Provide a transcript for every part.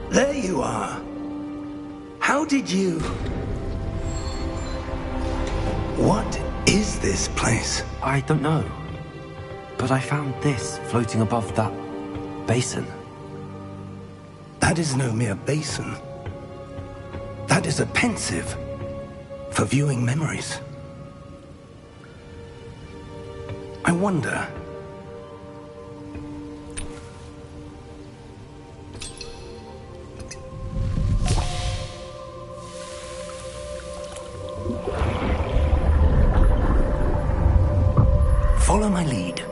There you are. How did you... What is this place? I don't know. But I found this floating above that basin. That is no mere basin. That is a pensive for viewing memories. I wonder... Follow my lead.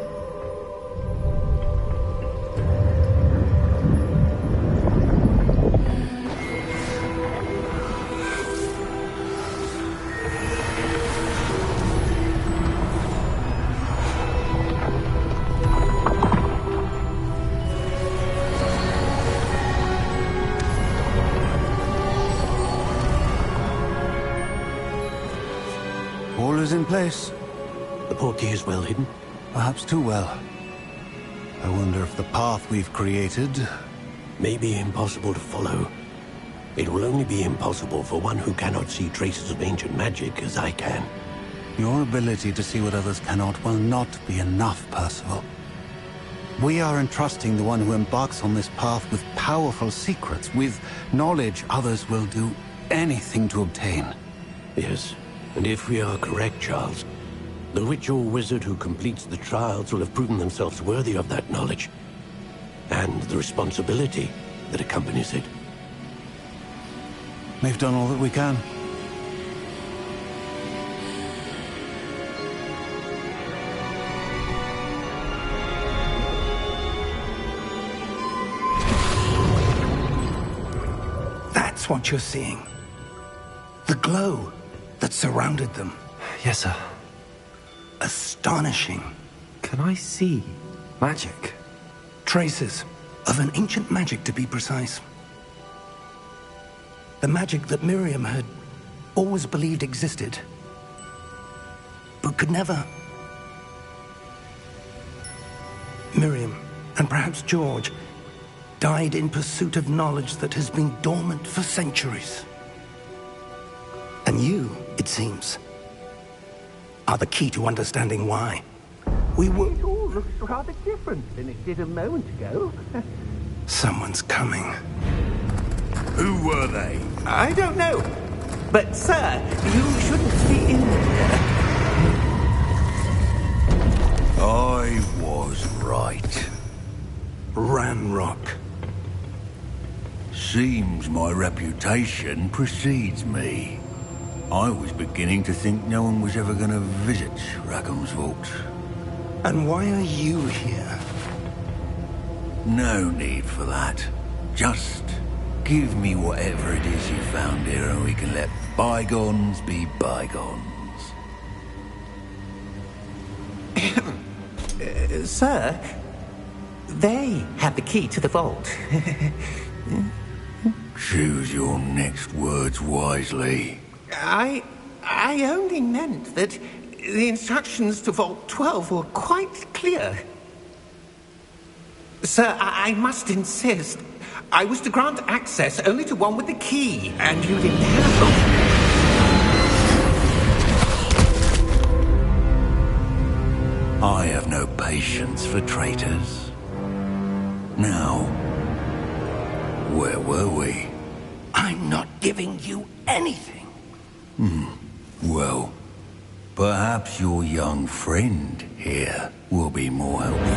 All is in place. The portkey is well hidden? Perhaps too well. I wonder if the path we've created... may be impossible to follow. It will only be impossible for one who cannot see traces of ancient magic as I can. Your ability to see what others cannot will not be enough, Percival. We are entrusting the one who embarks on this path with powerful secrets, with knowledge others will do anything to obtain. Yes, and if we are correct, Charles, the witch or wizard who completes the trials will have proven themselves worthy of that knowledge, and the responsibility that accompanies it. We've done all that we can. That's what you're seeing. The glow that surrounded them. Yes, sir. Astonishing. Can I see magic? Traces of an ancient magic, to be precise. The magic that Miriam had always believed existed, but could never. Miriam, and perhaps George, died in pursuit of knowledge that has been dormant for centuries. And you, it seems, are the key to understanding why. We were... It all looks rather different than it did a moment ago. Someone's coming. Who were they? I don't know. But, sir, you shouldn't be in here. I was right. Ranrock. Seems my reputation precedes me. I was beginning to think no one was ever going to visit Rackham's vault. And why are you here? No need for that. Just give me whatever it is you found here and we can let bygones be bygones. Sir, they have the key to the vault. Choose your next words wisely. I only meant that the instructions to Vault 12 were quite clear. Sir, I must insist. I was to grant access only to one with the key, and you didn't have them. I have no patience for traitors. Now, where were we? I'm not giving you anything. Well, perhaps your young friend here will be more helpful.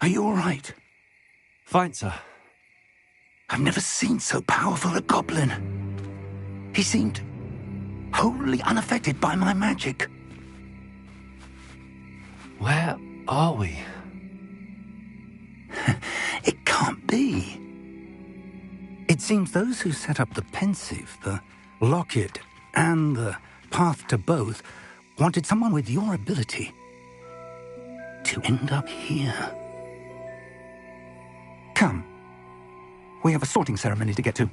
Are you all right? Fine, sir. I've never seen so powerful a goblin. He seemed wholly unaffected by my magic. Where are we? It can't be. It seems those who set up the pensive, the locket, and the path to both wanted someone with your ability to end up here. Come. We have a sorting ceremony to get to.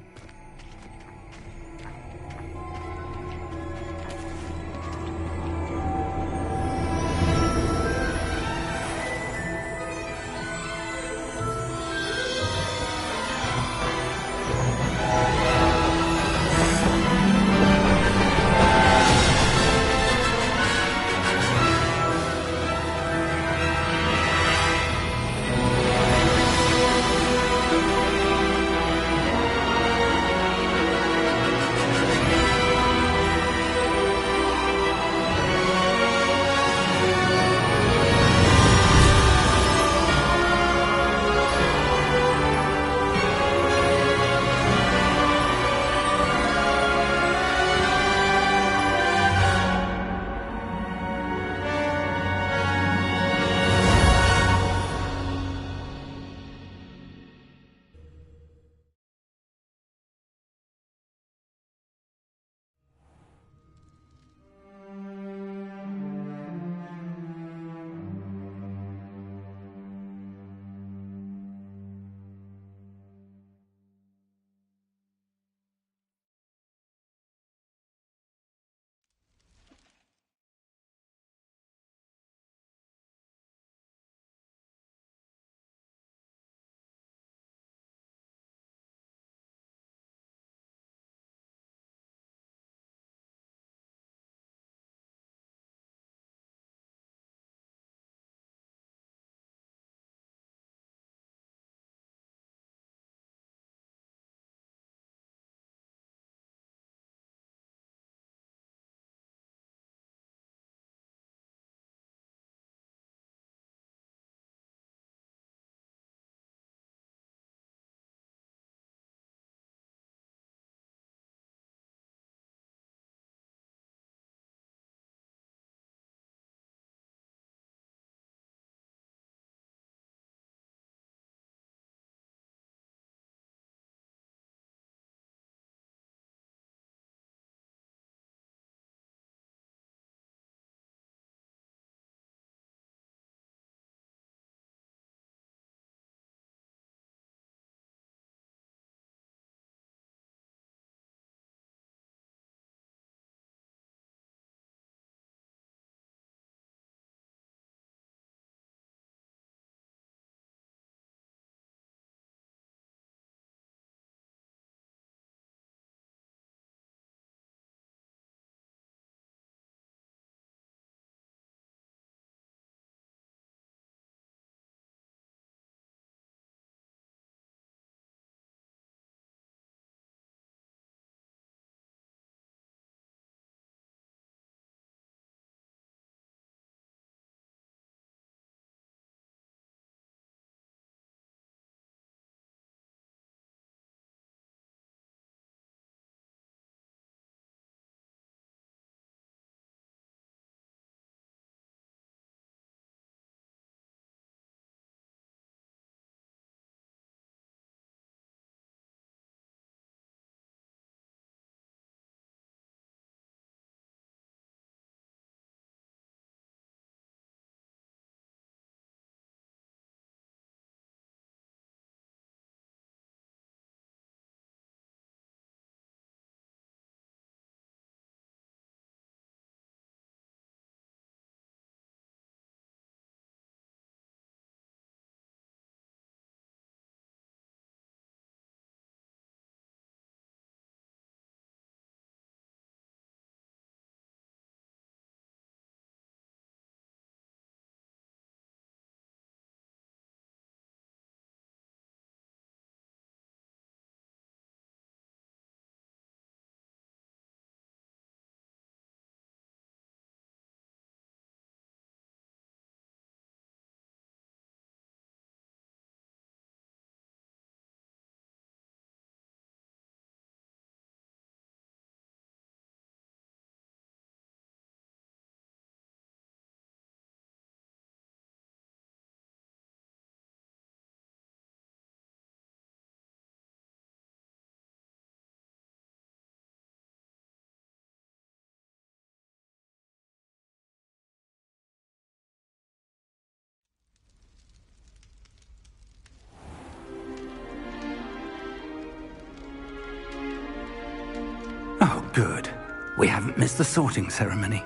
We haven't missed the sorting ceremony.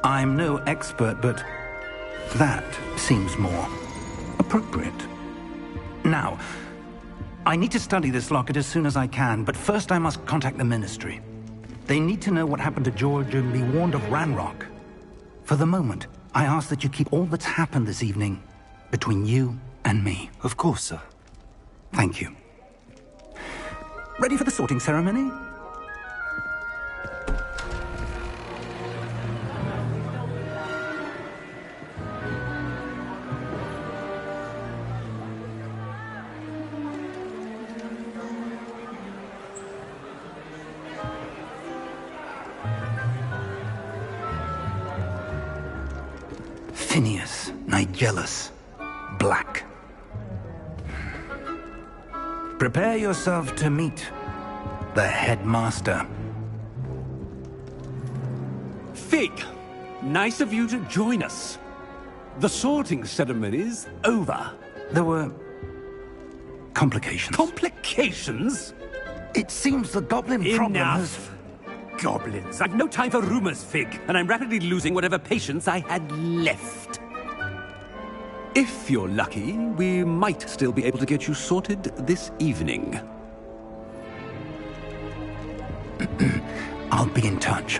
I'm no expert, but that seems more appropriate. Now, I need to study this locket as soon as I can, but first I must contact the Ministry. They need to know what happened to George and be warned of Ranrock. For the moment, I ask that you keep all that's happened this evening between you and me. Of course, sir. Thank you. Ready for the sorting ceremony? Phineas, Nigellus, Black. Prepare yourself to meet the headmaster. Fig, nice of you to join us. The sorting ceremony's over. There were complications. Complications? It seems the goblin problem has... Enough! Goblins. I've no time for rumors, Fig, and I'm rapidly losing whatever patience I had left. If you're lucky, we might still be able to get you sorted this evening. I'll be in touch.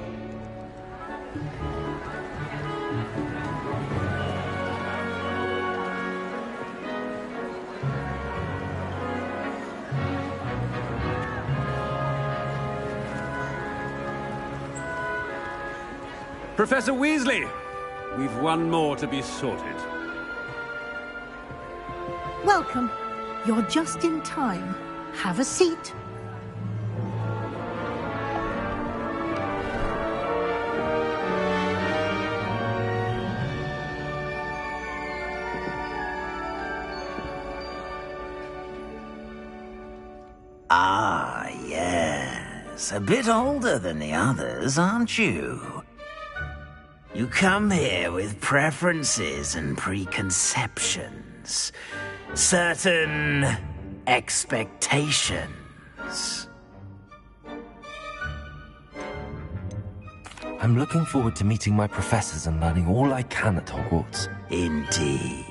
Professor Weasley, we've one more to be sorted. Welcome. You're just in time. Have a seat. Ah, yes. A bit older than the others, aren't you? You come here with preferences and preconceptions. Certain expectations. I'm looking forward to meeting my professors and learning all I can at Hogwarts. Indeed.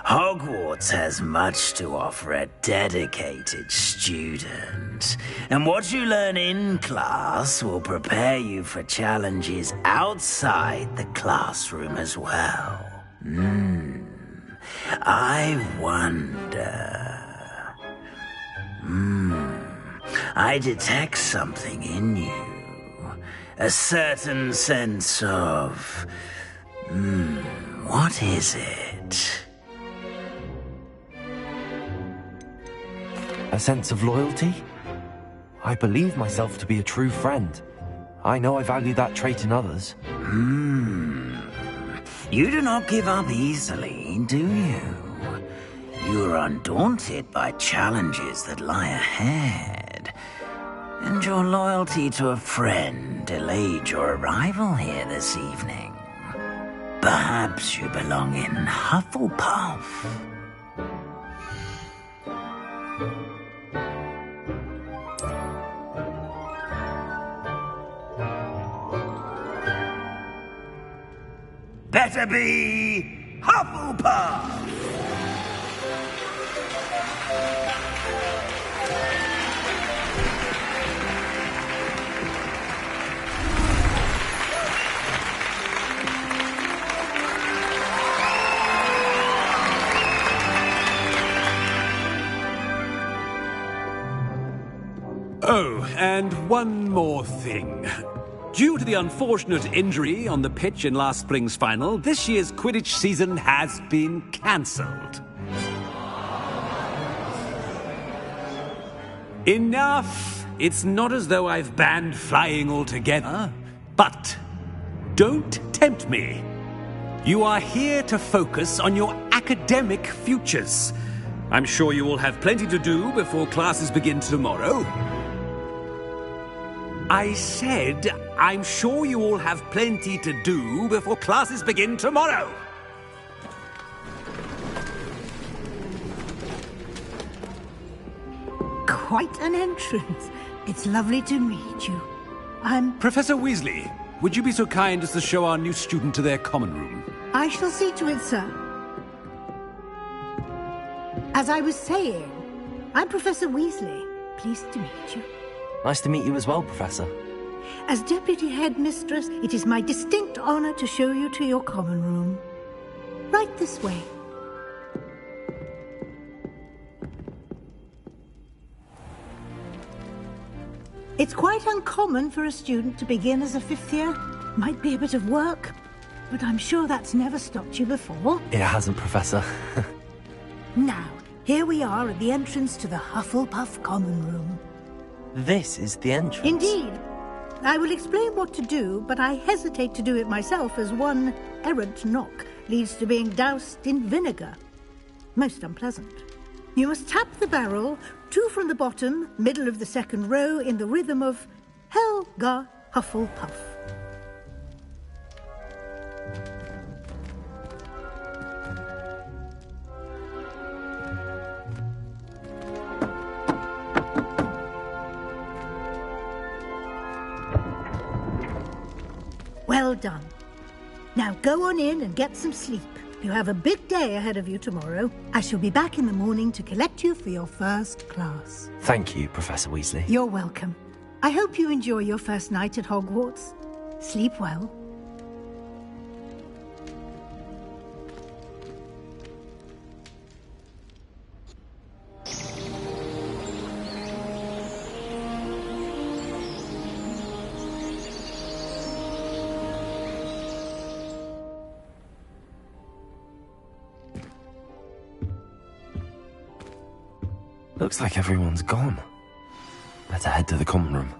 Hogwarts has much to offer a dedicated student. And what you learn in class will prepare you for challenges outside the classroom as well. I wonder... I detect something in you. A certain sense of... what is it? A sense of loyalty? I believe myself to be a true friend. I know I value that trait in others. You do not give up easily, do you? You are undaunted by challenges that lie ahead. And your loyalty to a friend delayed your arrival here this evening. Perhaps you belong in Hufflepuff. Better be Hufflepuff! Oh, and one more thing. Due to the unfortunate injury on the pitch in last spring's final, this year's Quidditch season has been cancelled. Enough! It's not as though I've banned flying altogether, but don't tempt me. You are here to focus on your academic futures. I'm sure you will have plenty to do before classes begin tomorrow. I said, I'm sure you all have plenty to do before classes begin tomorrow. Quite an entrance. It's lovely to meet you. Professor Weasley, would you be so kind as to show our new student to their common room? I shall see to it, sir. As I was saying, I'm Professor Weasley. Pleased to meet you. Nice to meet you as well, Professor. As Deputy Headmistress, it is my distinct honor to show you to your common room. Right this way. It's quite uncommon for a student to begin as a fifth year. Might be a bit of work, but I'm sure that's never stopped you before. It hasn't, Professor. Now, here we are at the entrance to the Hufflepuff Common Room. This is the entrance? Indeed. I will explain what to do, but I hesitate to do it myself as one errant knock leads to being doused in vinegar. Most unpleasant. You must tap the barrel, 2 from the bottom, middle of the second row, in the rhythm of Helga Hufflepuff. Well done. Now go on in and get some sleep. You have a big day ahead of you tomorrow. I shall be back in the morning to collect you for your first class. Thank you, Professor Weasley. You're welcome. I hope you enjoy your first night at Hogwarts. Sleep well. Looks like everyone's gone. Better head to the common room.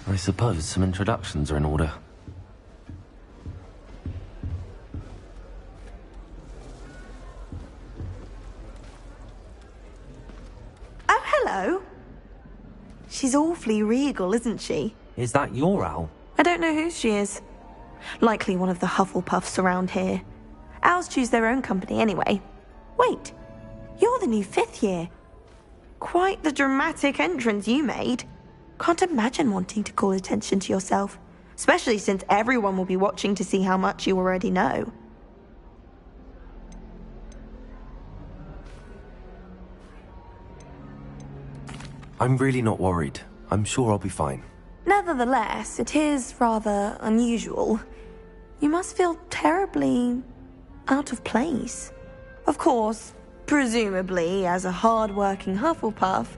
I suppose some introductions are in order. Oh, hello. She's awfully regal, isn't she? Is that your owl? I don't know who she is. Likely one of the Hufflepuffs around here. Owls choose their own company anyway. Wait, you're the new 5th year. Quite the dramatic entrance you made. Can't imagine wanting to call attention to yourself, especially since everyone will be watching to see how much you already know. I'm really not worried. I'm sure I'll be fine. Nevertheless, it is rather unusual. You must feel terribly out of place. Of course, presumably, as a hard-working Hufflepuff,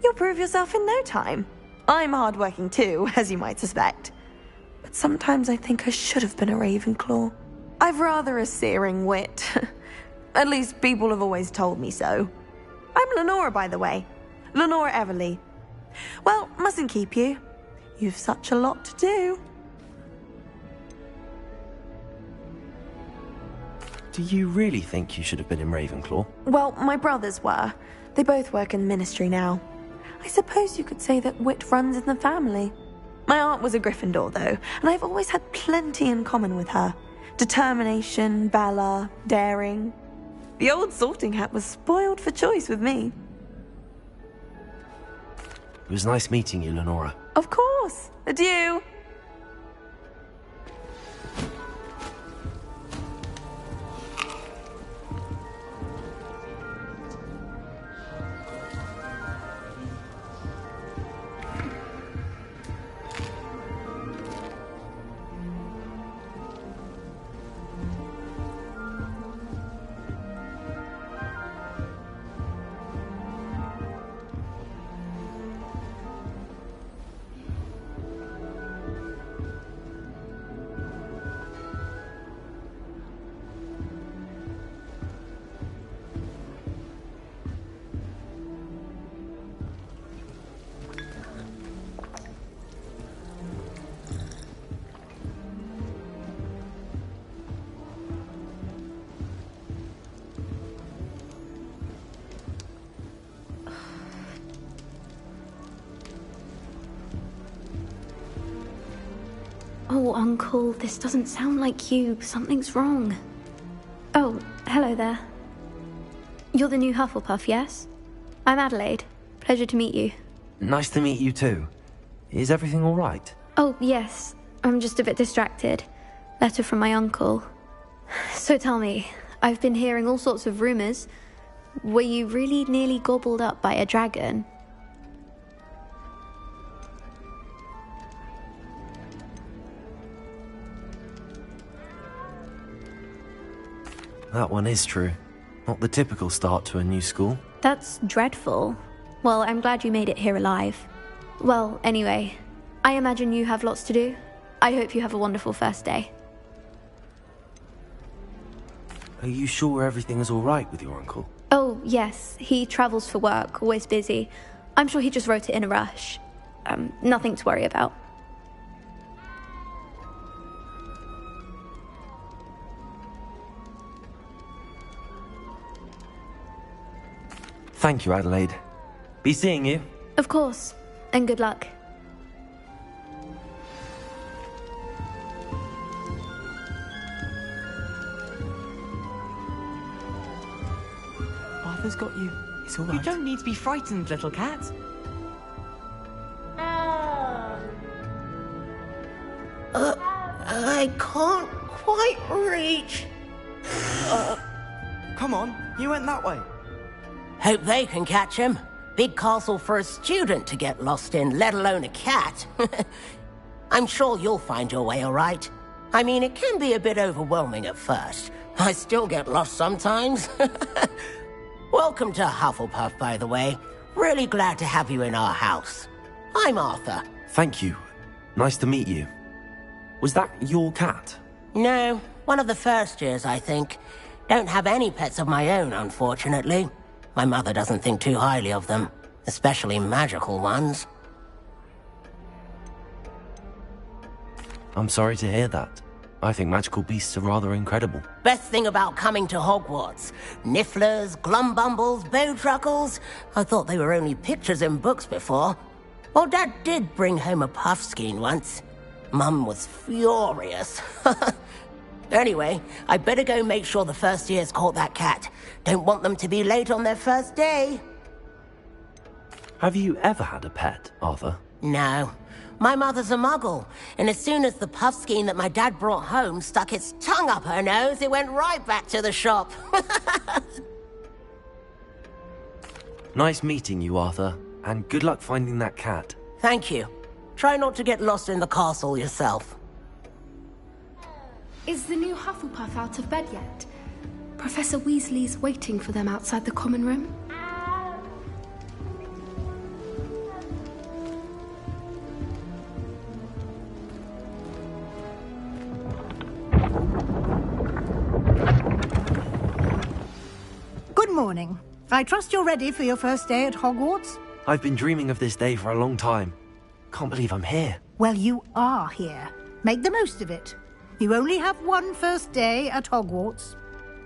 you'll prove yourself in no time. I'm hard-working too, as you might suspect. But sometimes I think I should have been a Ravenclaw. I've rather a searing wit. At least people have always told me so. I'm Lenora, by the way. Lenora Everly. Well, mustn't keep you. You've such a lot to do. Do you really think you should have been in Ravenclaw? Well, my brothers were. They both work in ministry now. I suppose you could say that wit runs in the family. My aunt was a Gryffindor, though, and I've always had plenty in common with her. Determination, valor, daring. The old sorting hat was spoiled for choice with me. It was nice meeting you, Lenora. Of course. Adieu. Oh, Uncle, this doesn't sound like you. Something's wrong. Oh, hello there. You're the new Hufflepuff, yes? I'm Adelaide. Pleasure to meet you. Nice to meet you too. Is everything all right? Oh, yes. I'm just a bit distracted. Letter from my uncle. So tell me, I've been hearing all sorts of rumors. Were you really nearly gobbled up by a dragon? That one is true. Not the typical start to a new school. That's dreadful. Well, I'm glad you made it here alive. Well, anyway, I imagine you have lots to do. I hope you have a wonderful first day. Are you sure everything is all right with your uncle? Oh, yes. He travels for work, always busy. I'm sure he just wrote it in a rush. Nothing to worry about. Thank you, Adelaide. Be seeing you. Of course. And good luck. Arthur's got you. It's all right. You don't need to be frightened, little cat. I can't quite reach. Come on, you went that way. Hope they can catch him. Big castle for a student to get lost in, let alone a cat. I'm sure you'll find your way all right. I mean, it can be a bit overwhelming at first. I still get lost sometimes. Welcome to Hufflepuff, by the way. Really glad to have you in our house. I'm Arthur. Thank you. Nice to meet you. Was that your cat? No, one of the first years, I think. Don't have any pets of my own, unfortunately. My mother doesn't think too highly of them, especially magical ones. I'm sorry to hear that. I think magical beasts are rather incredible. Best thing about coming to Hogwarts. Nifflers, glumbumbles, bowtruckles. I thought they were only pictures in books before. Well, Dad did bring home a puffskein once. Mum was furious. Anyway, I better go make sure the first years caught that cat. Don't want them to be late on their first day. Have you ever had a pet, Arthur? No. My mother's a muggle, and as soon as the puffskein that my dad brought home stuck its tongue up her nose, it went right back to the shop. Nice meeting you, Arthur, and good luck finding that cat. Thank you. Try not to get lost in the castle yourself. Is the new Hufflepuff out of bed yet? Professor Weasley's waiting for them outside the common room. Good morning. I trust you're ready for your first day at Hogwarts? I've been dreaming of this day for a long time. Can't believe I'm here. Well, you are here. Make the most of it. You only have one first day at Hogwarts.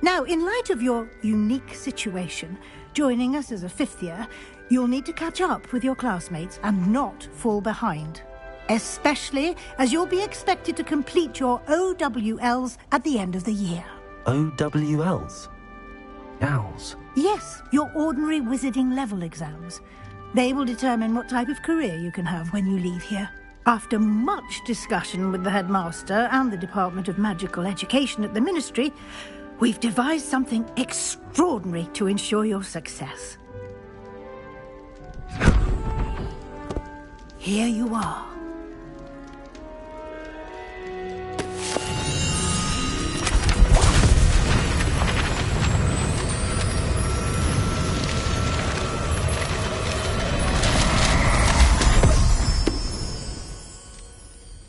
Now, in light of your unique situation, joining us as a fifth year, you'll need to catch up with your classmates and not fall behind. Especially as you'll be expected to complete your OWLs at the end of the year. OWLs? Owls? Yes, your ordinary wizarding level exams. They will determine what type of career you can have when you leave here. After much discussion with the headmaster and the Department of Magical Education at the Ministry, we've devised something extraordinary to ensure your success. Here you are.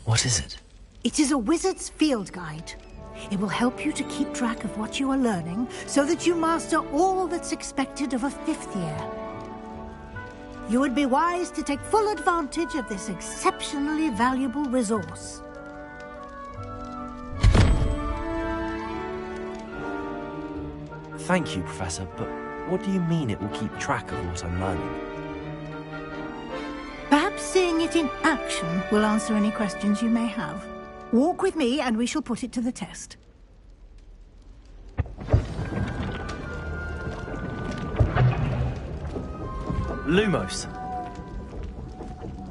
What is it? It is a wizard's field guide. It will help you to keep track of what you are learning so that you master all that's expected of a fifth year. You would be wise to take full advantage of this exceptionally valuable resource. Thank you, Professor, but what do you mean it will keep track of what I'm learning? Perhaps seeing it in action will answer any questions you may have. Walk with me and we shall put it to the test. Lumos.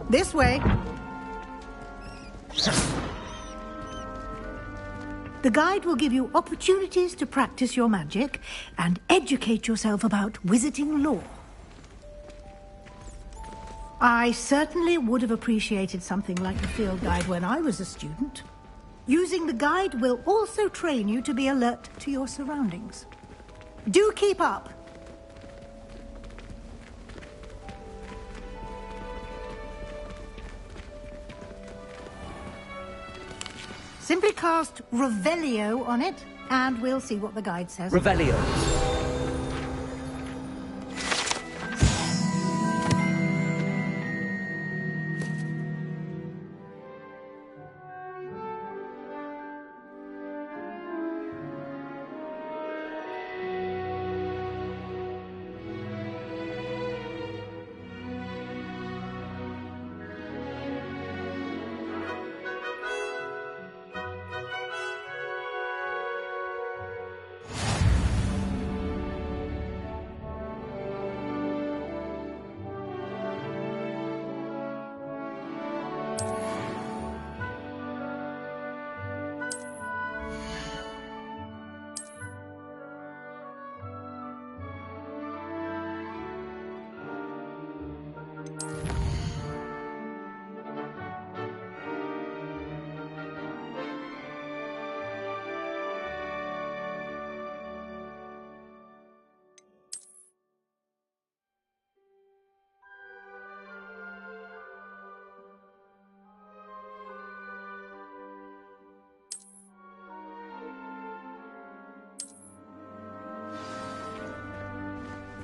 This way. The guide will give you opportunities to practice your magic and educate yourself about wizarding lore. I certainly would have appreciated something like a field guide when I was a student. Using the guide will also train you to be alert to your surroundings. Do keep up. Simply cast Revelio on it, and we'll see what the guide says. Revelio.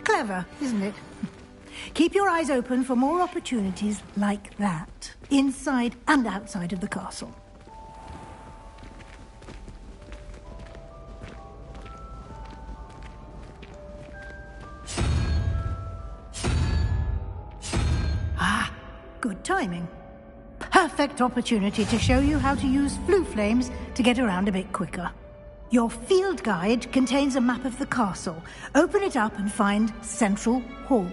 Clever, isn't it? Keep your eyes open for more opportunities like that, inside and outside of the castle. Ah, good timing. Perfect opportunity to show you how to use flue flames to get around a bit quicker. Your field guide contains a map of the castle. Open it up and find Central Hall.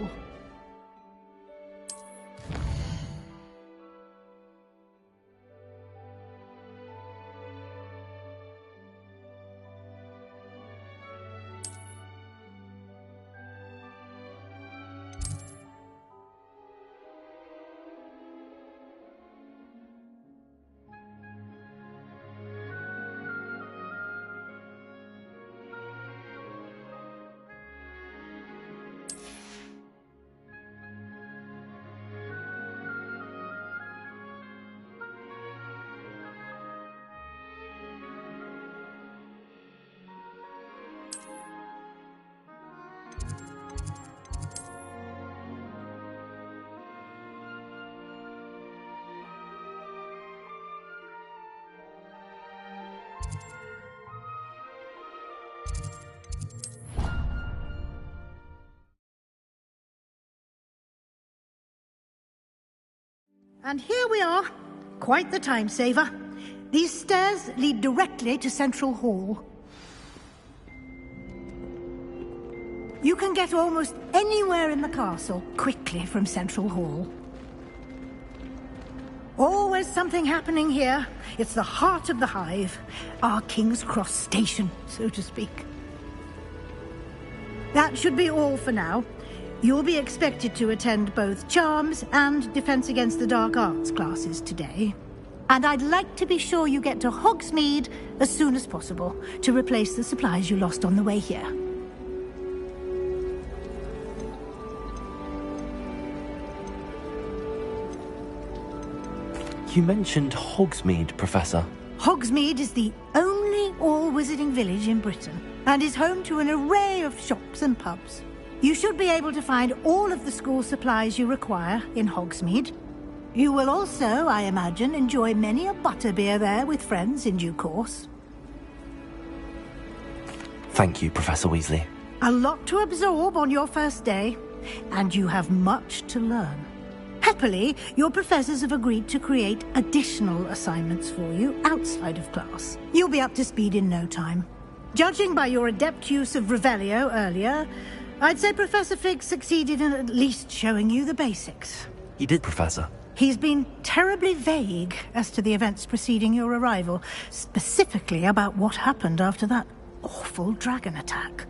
And here we are. Quite the time saver. These stairs lead directly to Central Hall. You can get almost anywhere in the castle quickly from Central Hall. Always something happening here. It's the heart of the hive. Our King's Cross station, so to speak. That should be all for now. You'll be expected to attend both Charms and Defense Against the Dark Arts classes today. And I'd like to be sure you get to Hogsmeade as soon as possible to replace the supplies you lost on the way here. You mentioned Hogsmeade, Professor. Hogsmeade is the only all-wizarding village in Britain and is home to an array of shops and pubs. You should be able to find all of the school supplies you require in Hogsmeade. You will also, I imagine, enjoy many a butterbeer there with friends in due course. Thank you, Professor Weasley. A lot to absorb on your first day, and you have much to learn. Happily, your professors have agreed to create additional assignments for you outside of class. You'll be up to speed in no time. Judging by your adept use of Revelio earlier, I'd say Professor Fig succeeded in at least showing you the basics. He did, Professor. He's been terribly vague as to the events preceding your arrival, specifically about what happened after that awful dragon attack.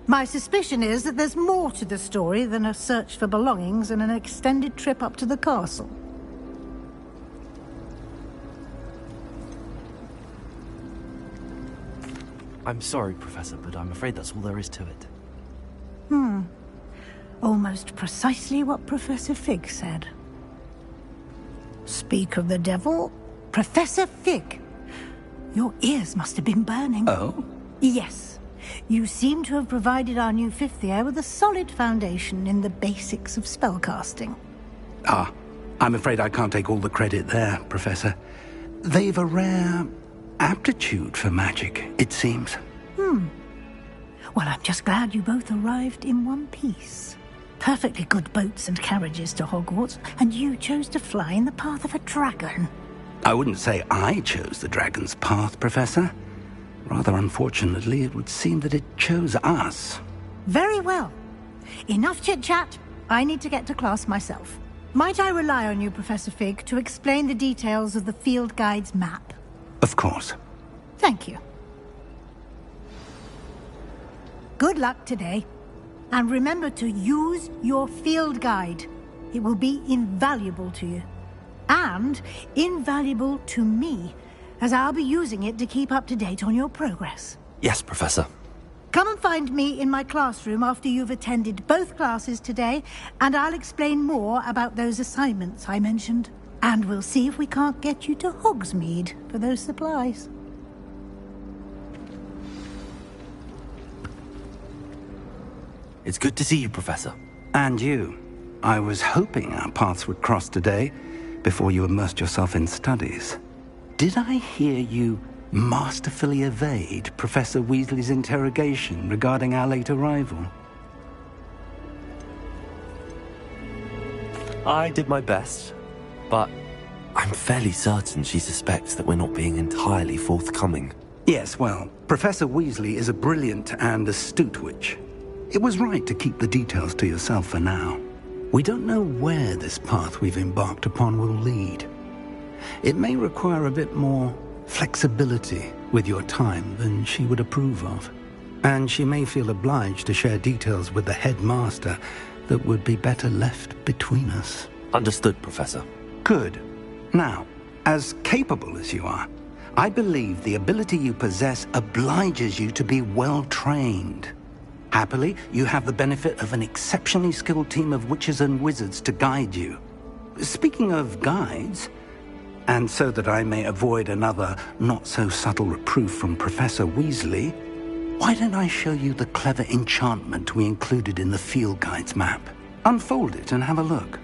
My suspicion is that there's more to the story than a search for belongings and an extended trip up to the castle. I'm sorry, Professor, but I'm afraid that's all there is to it. Almost precisely what Professor Fig said. Speak of the devil, Professor Fig. Your ears must have been burning. Oh? Yes. You seem to have provided our new fifth year with a solid foundation in the basics of spellcasting. Ah, I'm afraid I can't take all the credit there, Professor. They've a rare aptitude for magic, it seems. Well, I'm just glad you both arrived in one piece. Perfectly good boats and carriages to Hogwarts, and you chose to fly in the path of a dragon. I wouldn't say I chose the dragon's path, Professor. Rather unfortunately, it would seem that it chose us. Very well. Enough chit-chat. I need to get to class myself. Might I rely on you, Professor Fig, to explain the details of the field guide's map? Of course. Thank you. Good luck today. And remember to use your field guide. It will be invaluable to you. And invaluable to me, as I'll be using it to keep up to date on your progress. Yes, Professor. Come and find me in my classroom after you've attended both classes today, and I'll explain more about those assignments I mentioned. And we'll see if we can't get you to Hogsmeade for those supplies. It's good to see you, Professor. And you. I was hoping our paths would cross today, before you immersed yourself in studies. Did I hear you masterfully evade Professor Weasley's interrogation regarding our late arrival? I did my best, but I'm fairly certain she suspects that we're not being entirely forthcoming. Yes, well, Professor Weasley is a brilliant and astute witch. It was right to keep the details to yourself for now. We don't know where this path we've embarked upon will lead. It may require a bit more flexibility with your time than she would approve of. And she may feel obliged to share details with the headmaster that would be better left between us. Understood, Professor. Good. Now, as capable as you are, I believe the ability you possess obliges you to be well-trained. Happily, you have the benefit of an exceptionally skilled team of witches and wizards to guide you. Speaking of guides, and so that I may avoid another not-so-subtle reproof from Professor Weasley, why don't I show you the clever enchantment we included in the field guide's map? Unfold it and have a look.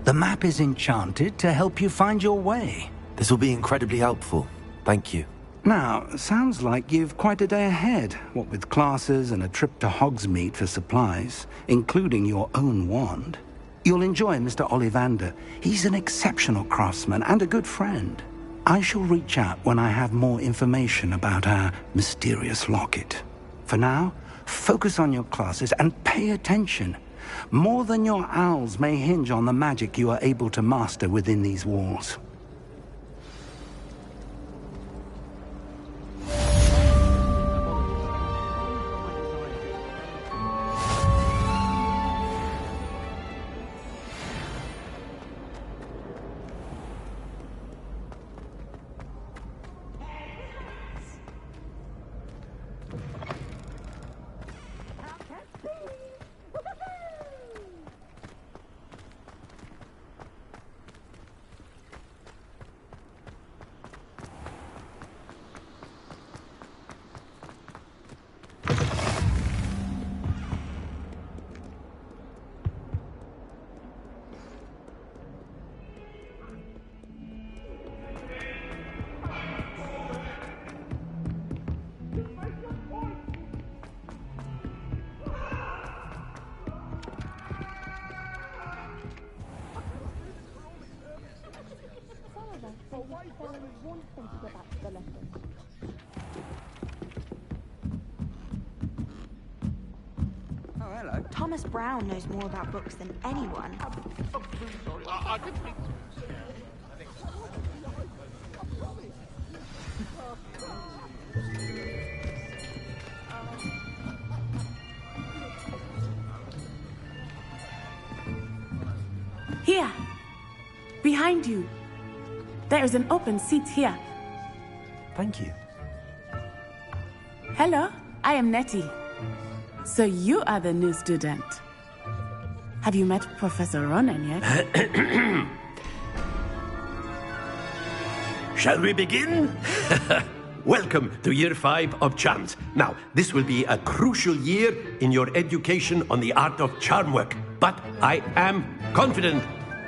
The map is enchanted to help you find your way. This will be incredibly helpful. Thank you. Now, sounds like you've quite a day ahead, what with classes and a trip to Hogsmeade for supplies, including your own wand. You'll enjoy Mr. Ollivander. He's an exceptional craftsman and a good friend. I shall reach out when I have more information about our mysterious locket. For now, focus on your classes and pay attention. More than your owls may hinge on the magic you are able to master within these walls. Thomas Brown knows more about books than anyone. Here! Behind you! There is an open seat here. Thank you. Hello, I am Nettie. So you are the new student. Have you met Professor Ronan yet? Shall we begin? welcome to Year 5 of Charms. Now, this will be a crucial year in your education on the art of charm work. But I am confident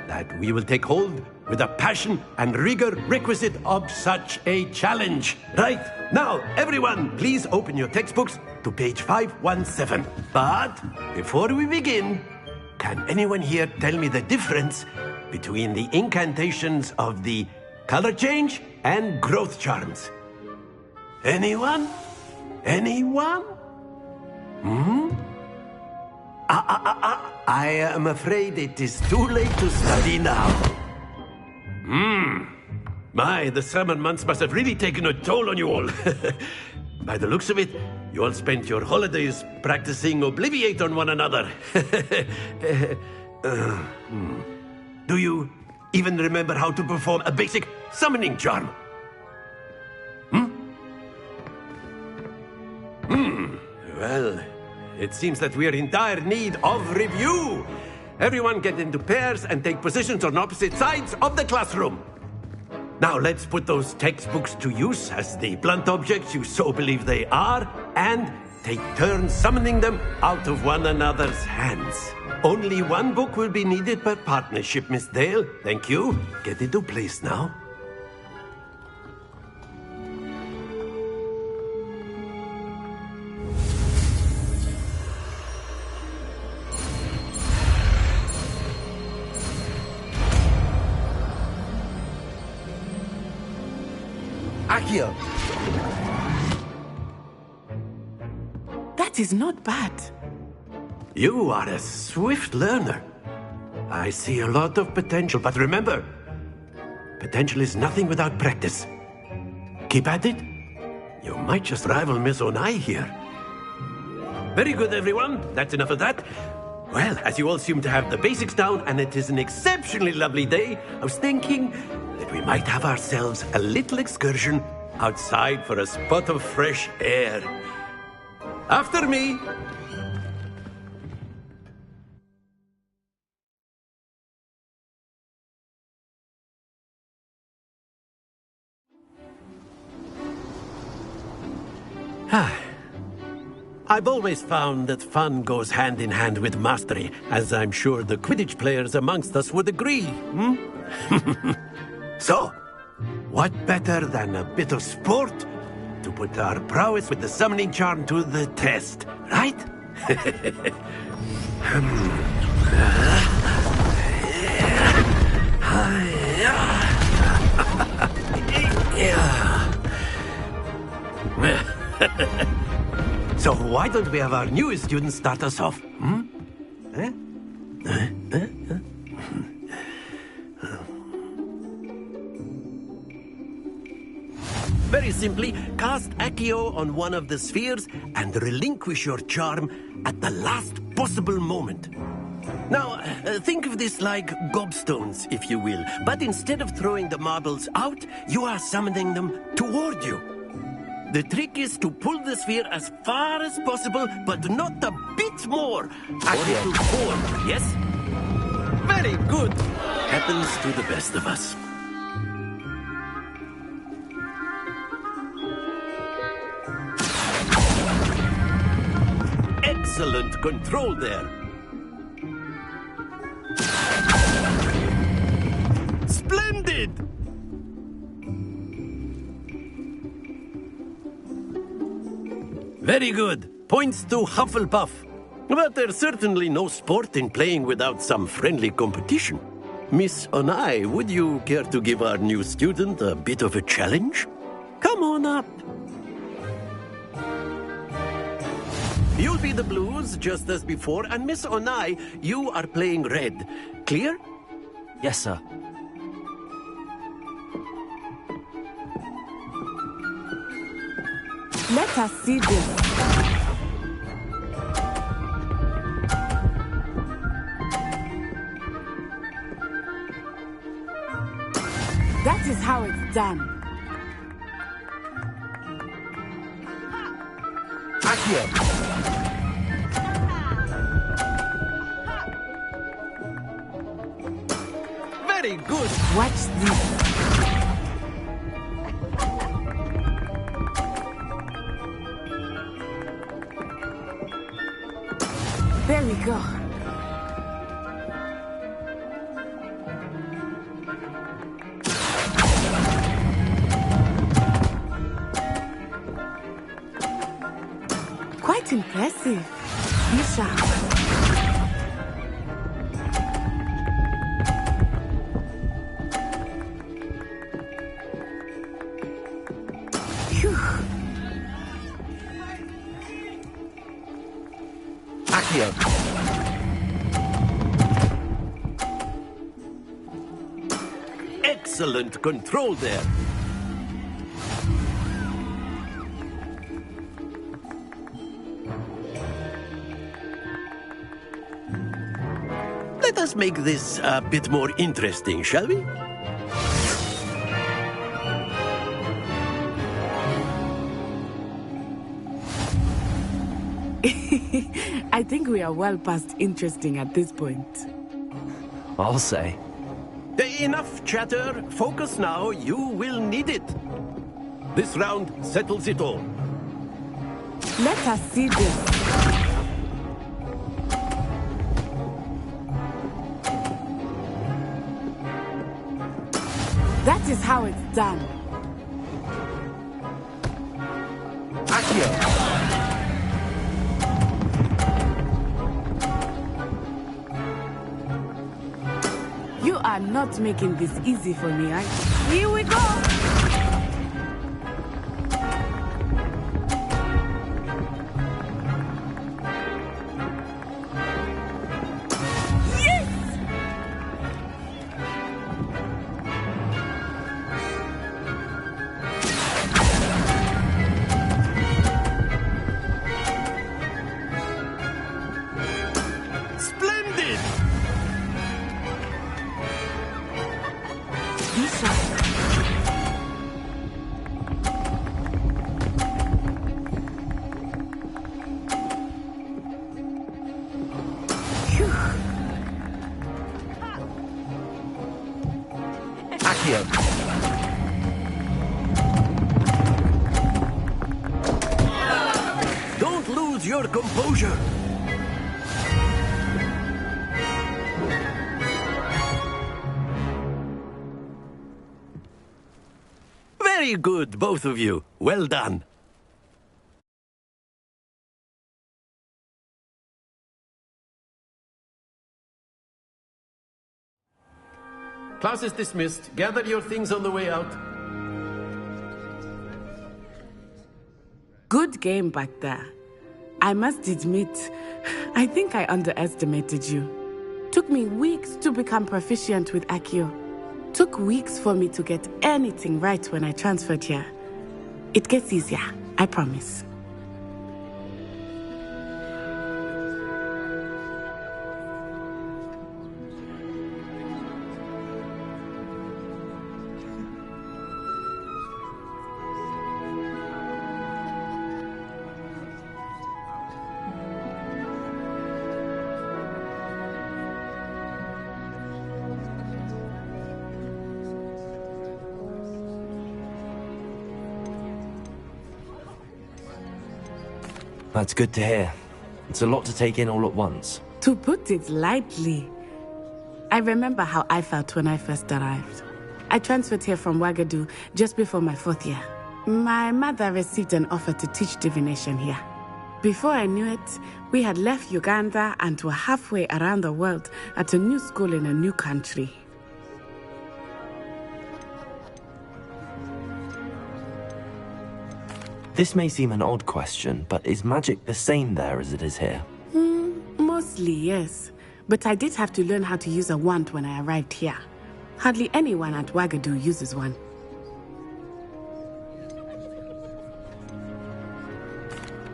that we will take hold with the passion and rigor requisite of such a challenge. Right, now, everyone, please open your textbooks to page 517. But before we begin, can anyone here tell me the difference between the incantations of the color change and growth charms? Anyone? Anyone? I am afraid it is too late to study now. My, the summer months must have really taken a toll on you all. By the looks of it, you all spent your holidays practicing Obliviate on one another. Do you even remember how to perform a basic summoning charm? Well, it seems that we are in dire need of review. Everyone get into pairs and take positions on opposite sides of the classroom. Now let's put those textbooks to use as the blunt objects you so believe they are, and take turns summoning them out of one another's hands. Only one book will be needed per partnership, Miss Dale. Thank you. Get into place now. Accio! That is not bad. You are a swift learner. I see a lot of potential, but remember, potential is nothing without practice. Keep at it. You might just rival Miss Onai here. Very good, everyone. That's enough of that. Well, as you all seem to have the basics down, and it is an exceptionally lovely day, I was thinking that we might have ourselves a little excursion outside for a spot of fresh air. After me. I've always found that fun goes hand in hand with mastery, as I'm sure the Quidditch players amongst us would agree. So, what better than a bit of sport to put our prowess with the summoning charm to the test, right? So why don't we have our newest student start us off? Very simply, cast Accio on one of the spheres and relinquish your charm at the last possible moment. Now, think of this like gobstones, if you will, but instead of throwing the marbles out, you are summoning them toward you. The trick is to pull the sphere as far as possible, but not a bit more. Accio to forward, yes? Very good. Happens to the best of us. Excellent control there. Splendid! Very good. Points to Hufflepuff. But there's certainly no sport in playing without some friendly competition. Miss Onai, would you care to give our new student a bit of a challenge? Come on up. You'll be the blues, just as before, and Miss Onai, you are playing red. Clear? Yes, sir. Let us see this. That is how it's done. Accio! Very good. Watch this. There we go. Quite impressive. Be sharp. Accio. Excellent control there. Let us make this a bit more interesting, shall we? I think we are well past interesting at this point. I'll say. Enough chatter. Focus now. You will need it. This round settles it all. Let us see this. That is how it's done. Accio. You are not making this easy for me, are you? Here we go! Yes! Splendid! Accio. Don't lose your composure. Very good, both of you. Well done. Class is dismissed. Gather your things on the way out. Good game back there. I must admit, I think I underestimated you. Took me weeks to become proficient with Accio. Took weeks for me to get anything right when I transferred here. It gets easier, I promise. That's good to hear. It's a lot to take in all at once. To put it lightly, I remember how I felt when I first arrived. I transferred here from Ouagadougou just before my 4th year. My mother received an offer to teach divination here. Before I knew it, we had left Uganda and were halfway around the world at a new school in a new country. This may seem an odd question, but is magic the same there as it is here? Mostly, yes. But I did have to learn how to use a wand when I arrived here. Hardly anyone at Ouagadougou uses one.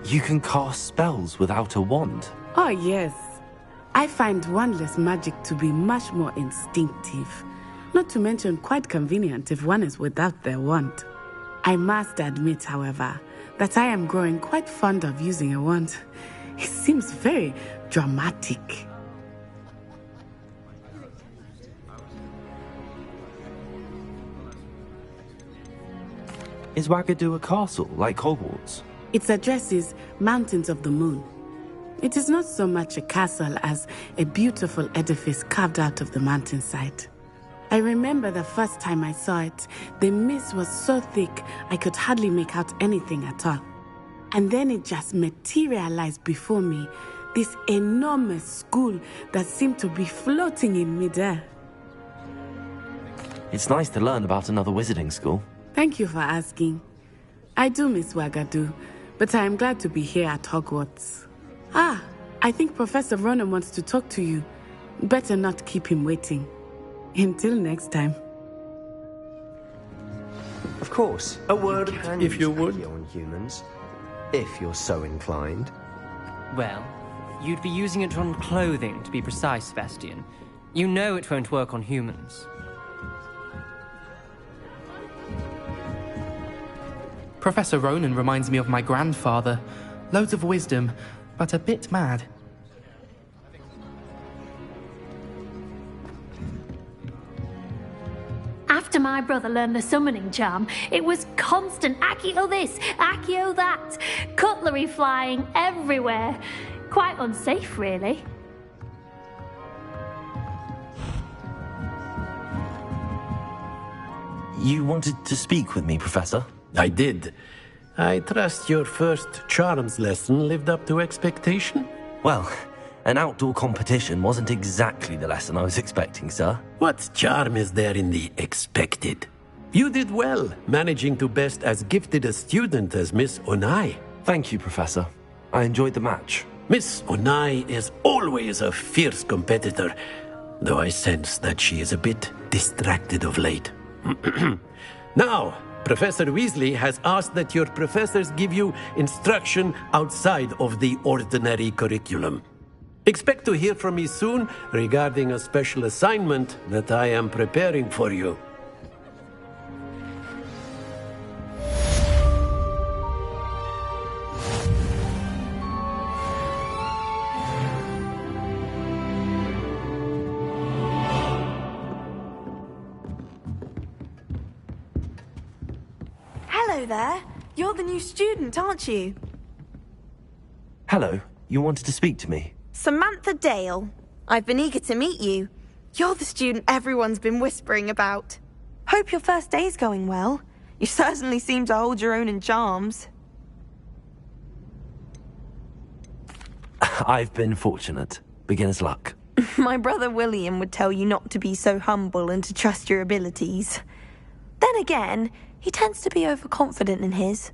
You can cast spells without a wand? Oh, yes. I find wandless magic to be much more instinctive. Not to mention quite convenient if one is without their wand. I must admit, however, that I am growing quite fond of using a wand. It seems very dramatic. Is Ouagadougou a castle, like Hogwarts? Its address is Mountains of the Moon. It is not so much a castle as a beautiful edifice carved out of the mountainside. I remember the first time I saw it, the mist was so thick I could hardly make out anything at all. And then it just materialized before me, this enormous school that seemed to be floating in midair. It's nice to learn about another wizarding school. Thank you for asking. I do miss Wagadu, but I am glad to be here at Hogwarts. I think Professor Ronan wants to talk to you. Better not keep him waiting. Until next time. Of course. A word, if you would. On humans, if you're so inclined. Well, you'd be using it on clothing, to be precise, Sebastian. You know it won't work on humans. Professor Ronan reminds me of my grandfather. Loads of wisdom, but a bit mad. After my brother learned the summoning charm, it was constant Accio this, Accio that, cutlery flying everywhere. Quite unsafe, really. You wanted to speak with me, Professor? I did. I trust your first charms lesson lived up to expectation? Well, an outdoor competition wasn't exactly the lesson I was expecting, sir. What charm is there in the expected? You did well, managing to best as gifted a student as Miss Onai. Thank you, Professor. I enjoyed the match. Miss Onai is always a fierce competitor, though I sense that she is a bit distracted of late. Now, Professor Weasley has asked that your professors give you instruction outside of the ordinary curriculum. Expect to hear from me soon regarding a special assignment that I am preparing for you. Hello there. You're the new student, aren't you? Hello. You wanted to speak to me? Samantha Dale. I've been eager to meet you. You're the student everyone's been whispering about. Hope your first day's going well. You certainly seem to hold your own in charms. I've been fortunate. Beginner's luck. My brother William would tell you not to be so humble and to trust your abilities. Then again, he tends to be overconfident in his.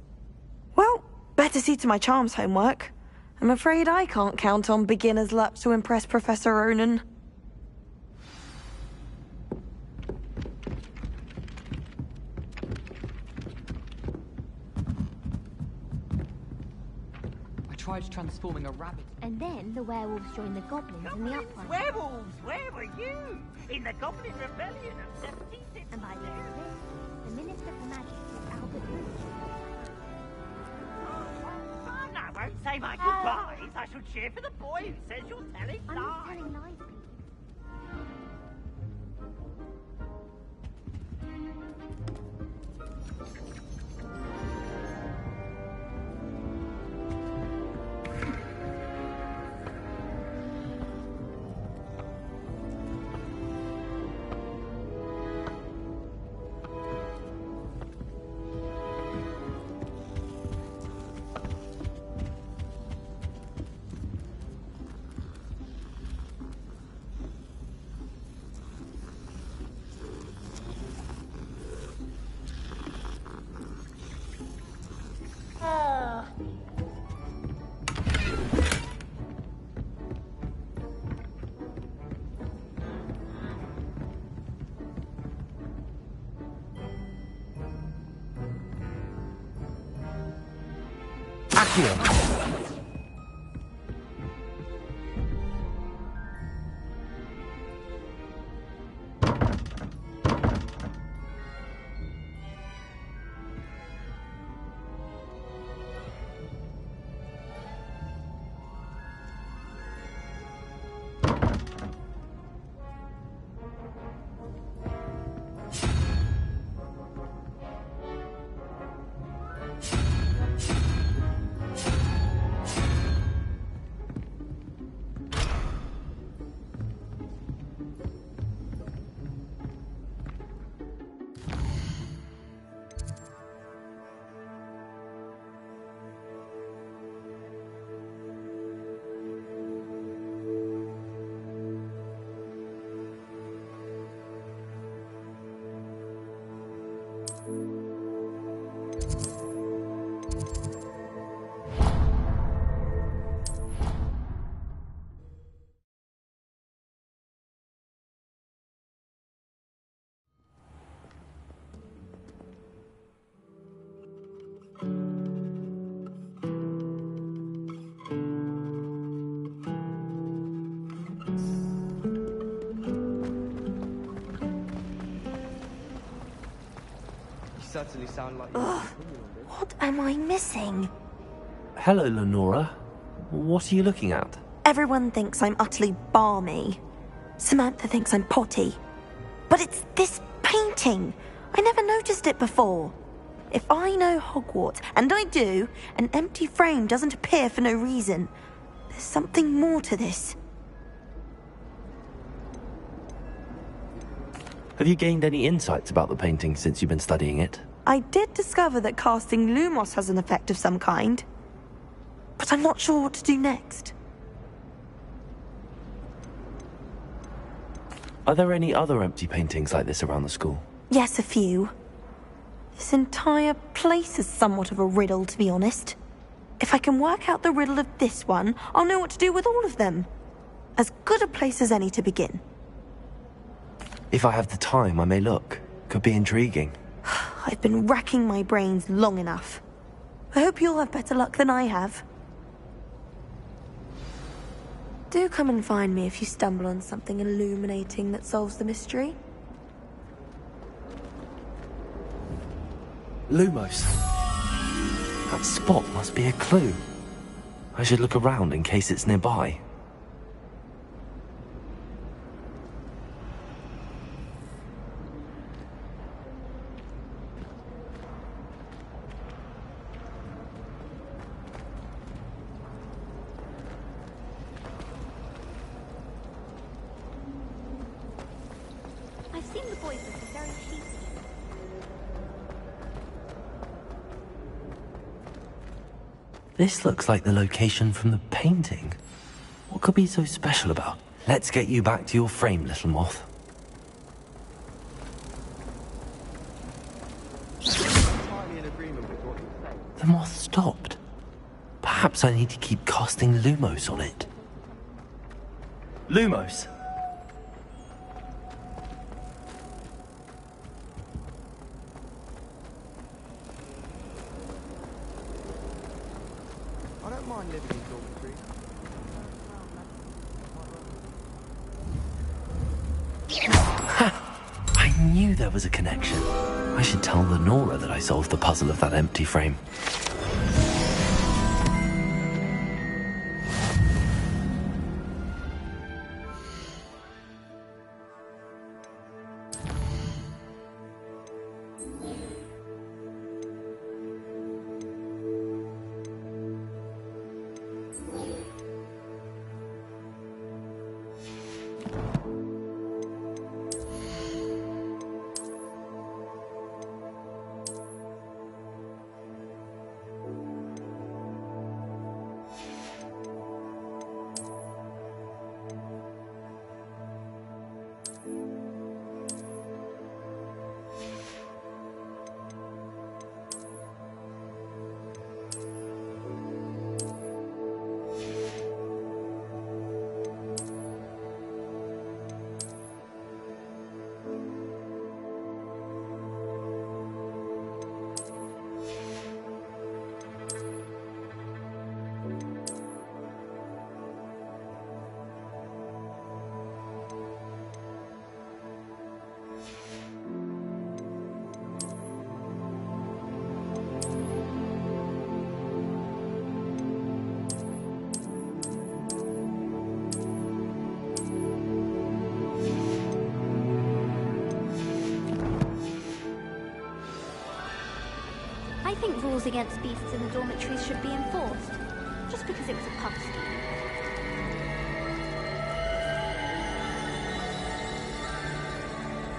Well, better see to my charms homework. I'm afraid I can't count on beginner's luck to impress Professor Ronan. I tried transforming a rabbit. And then the werewolves joined the goblins in the uprising. Werewolves, where were you? In the Goblin Rebellion of 76. And by the end of this, the Minister for Magic was Albert Booth. I won't say my goodbyes. I shall cheer for the boy who says you're telling lies. I'm not telling lies, please. certainly sound like... Ugh, what am I missing? Hello, Lenora. What are you looking at? Everyone thinks I'm utterly balmy. Samantha thinks I'm potty. But it's this painting. I never noticed it before. If I know Hogwarts, and I do, an empty frame doesn't appear for no reason. There's something more to this. Have you gained any insights about the painting since you've been studying it? I did discover that casting Lumos has an effect of some kind. But I'm not sure what to do next. Are there any other empty paintings like this around the school? Yes, a few. This entire place is somewhat of a riddle, to be honest. If I can work out the riddle of this one, I'll know what to do with all of them. As good a place as any to begin. If I have the time, I may look. Could be intriguing. I've been racking my brains long enough. I hope you'll have better luck than I have. Do come and find me if you stumble on something illuminating that solves the mystery. Lumos. That spot must be a clue. I should look around in case it's nearby. I've seen the boys look very cheeky. This looks like the location from the painting. What could be so special about? Let's get you back to your frame, little moth. The moth stopped. Perhaps I need to keep casting Lumos on it. Lumos! I don't mind living in dormitories. I knew there was a connection. I should tell Lenora that I solved the puzzle of that empty frame. I think rules against beasts in the dormitories should be enforced, just because it was a pub scheme.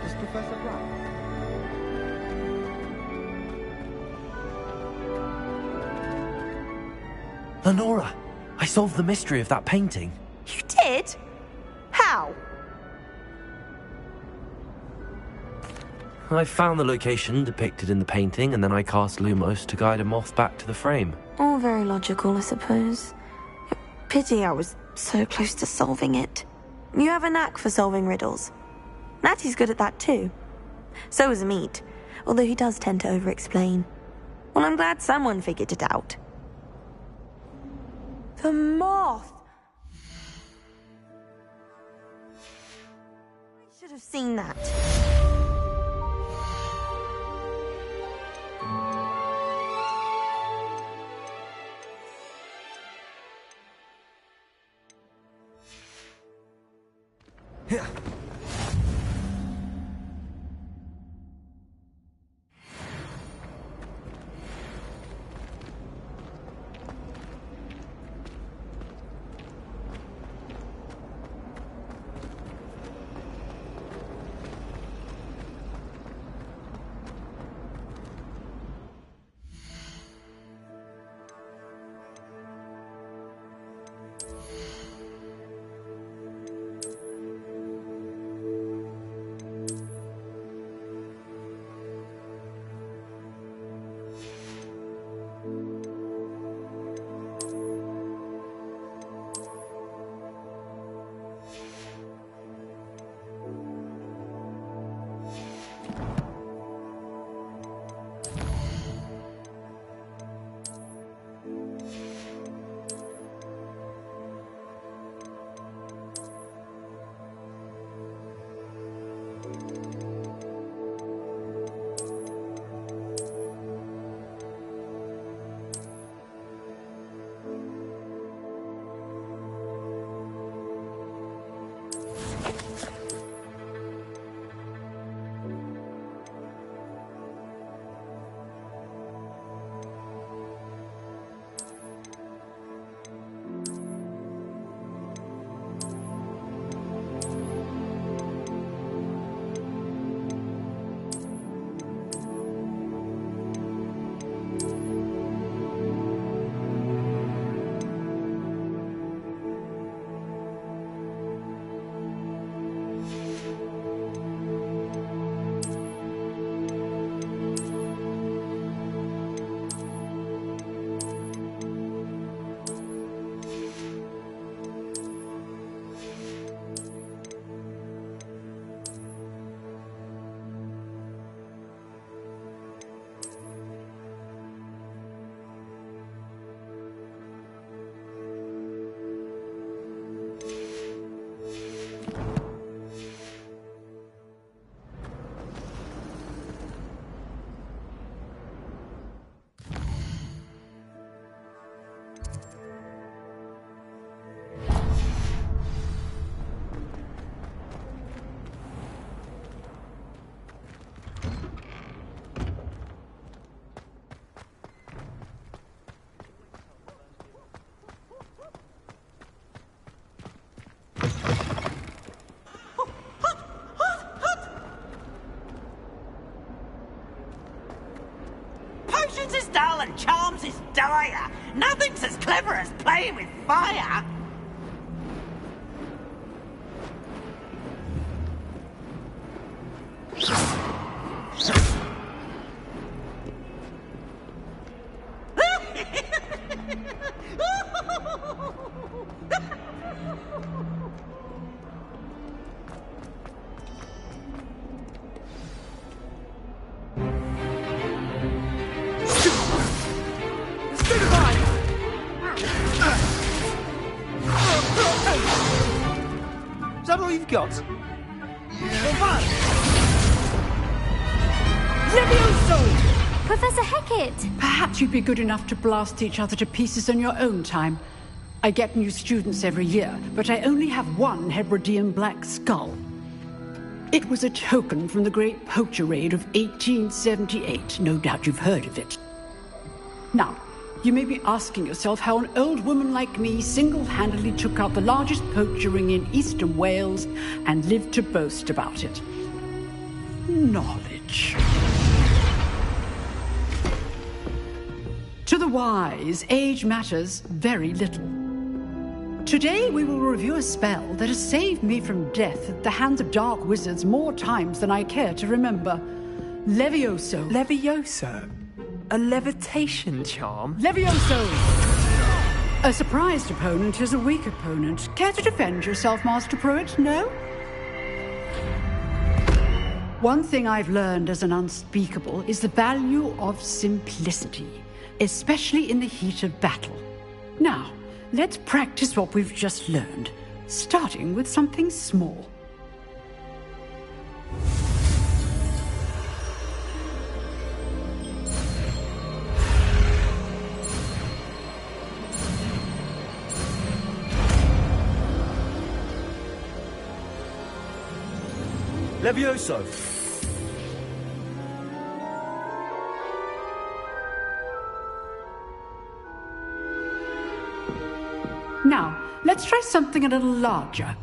Is Professor Black? Lenora! I solved the mystery of that painting. You did? How? I found the location depicted in the painting, and then I cast Lumos to guide a moth back to the frame. All very logical, I suppose. Pity I was so close to solving it. You have a knack for solving riddles. Natty's good at that too. So is Meat, although he does tend to over-explain. Well, I'm glad someone figured it out. The moth! I should have seen that. Potions is dull and charms is dire. Nothing's as clever as playing with fire. Is that all you've got? Levioso! Professor Hecat! Perhaps you'd be good enough to blast each other to pieces in your own time. I get new students every year, but I only have one Hebridean black skull. It was a token from the Great Poacher Raid of 1878. No doubt you've heard of it. Now, you may be asking yourself how an old woman like me single-handedly took out the largest poacher ring in eastern Wales and lived to boast about it. Knowledge. To the wise, age matters very little. Today we will review a spell that has saved me from death at the hands of dark wizards more times than I care to remember. Levioso. Levioso? A levitation charm? Levioso! A surprised opponent is a weak opponent. Care to defend yourself, Master Pruitt? No? One thing I've learned as an unspeakable is the value of simplicity, especially in the heat of battle. Now, let's practice what we've just learned, starting with something small. Levioso! Now, let's try something a little larger.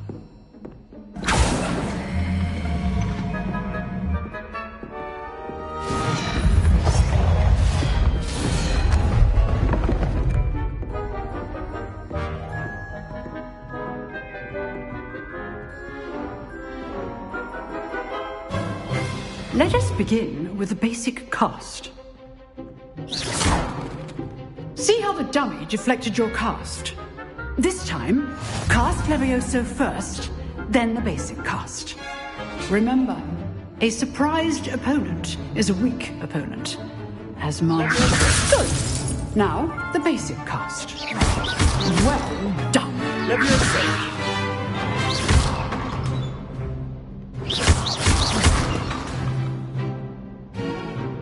Let us begin with the basic cast. See how the dummy deflected your cast? This time, cast Levioso first, then the basic cast. Remember, a surprised opponent is a weak opponent. As Mark... Good! Now, the basic cast. Well done! Levioso!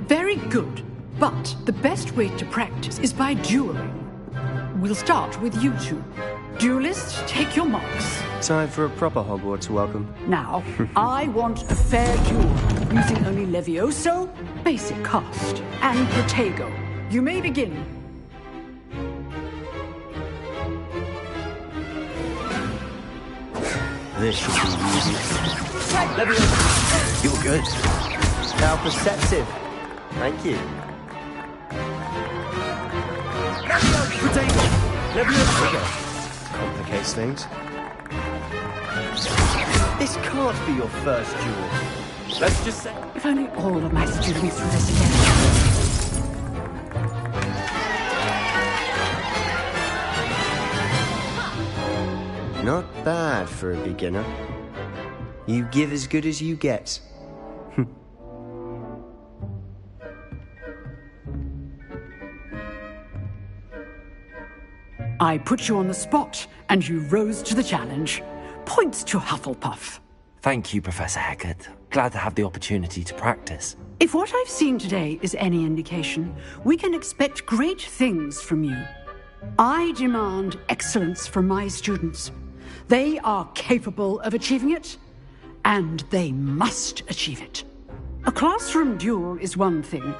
Very good, but the best way to practice is by dueling. We'll start with you two. Duelists, take your marks. Time for a proper Hogwarts welcome. Now, I want a fair duel, using only Levioso, basic cast, and Protego. You may begin. This should be easy. Levioso! You're good. How perceptive. Thank you. Protego! Levioso! Complicates things. This can't be your first duel. Let's just say... If only all of my students were this again. Not bad for a beginner. You give as good as you get. I put you on the spot, and you rose to the challenge. Points to Hufflepuff. Thank you, Professor Hecat. Glad to have the opportunity to practice. If what I've seen today is any indication, we can expect great things from you. I demand excellence from my students. They are capable of achieving it, and they must achieve it. A classroom duel is one thing,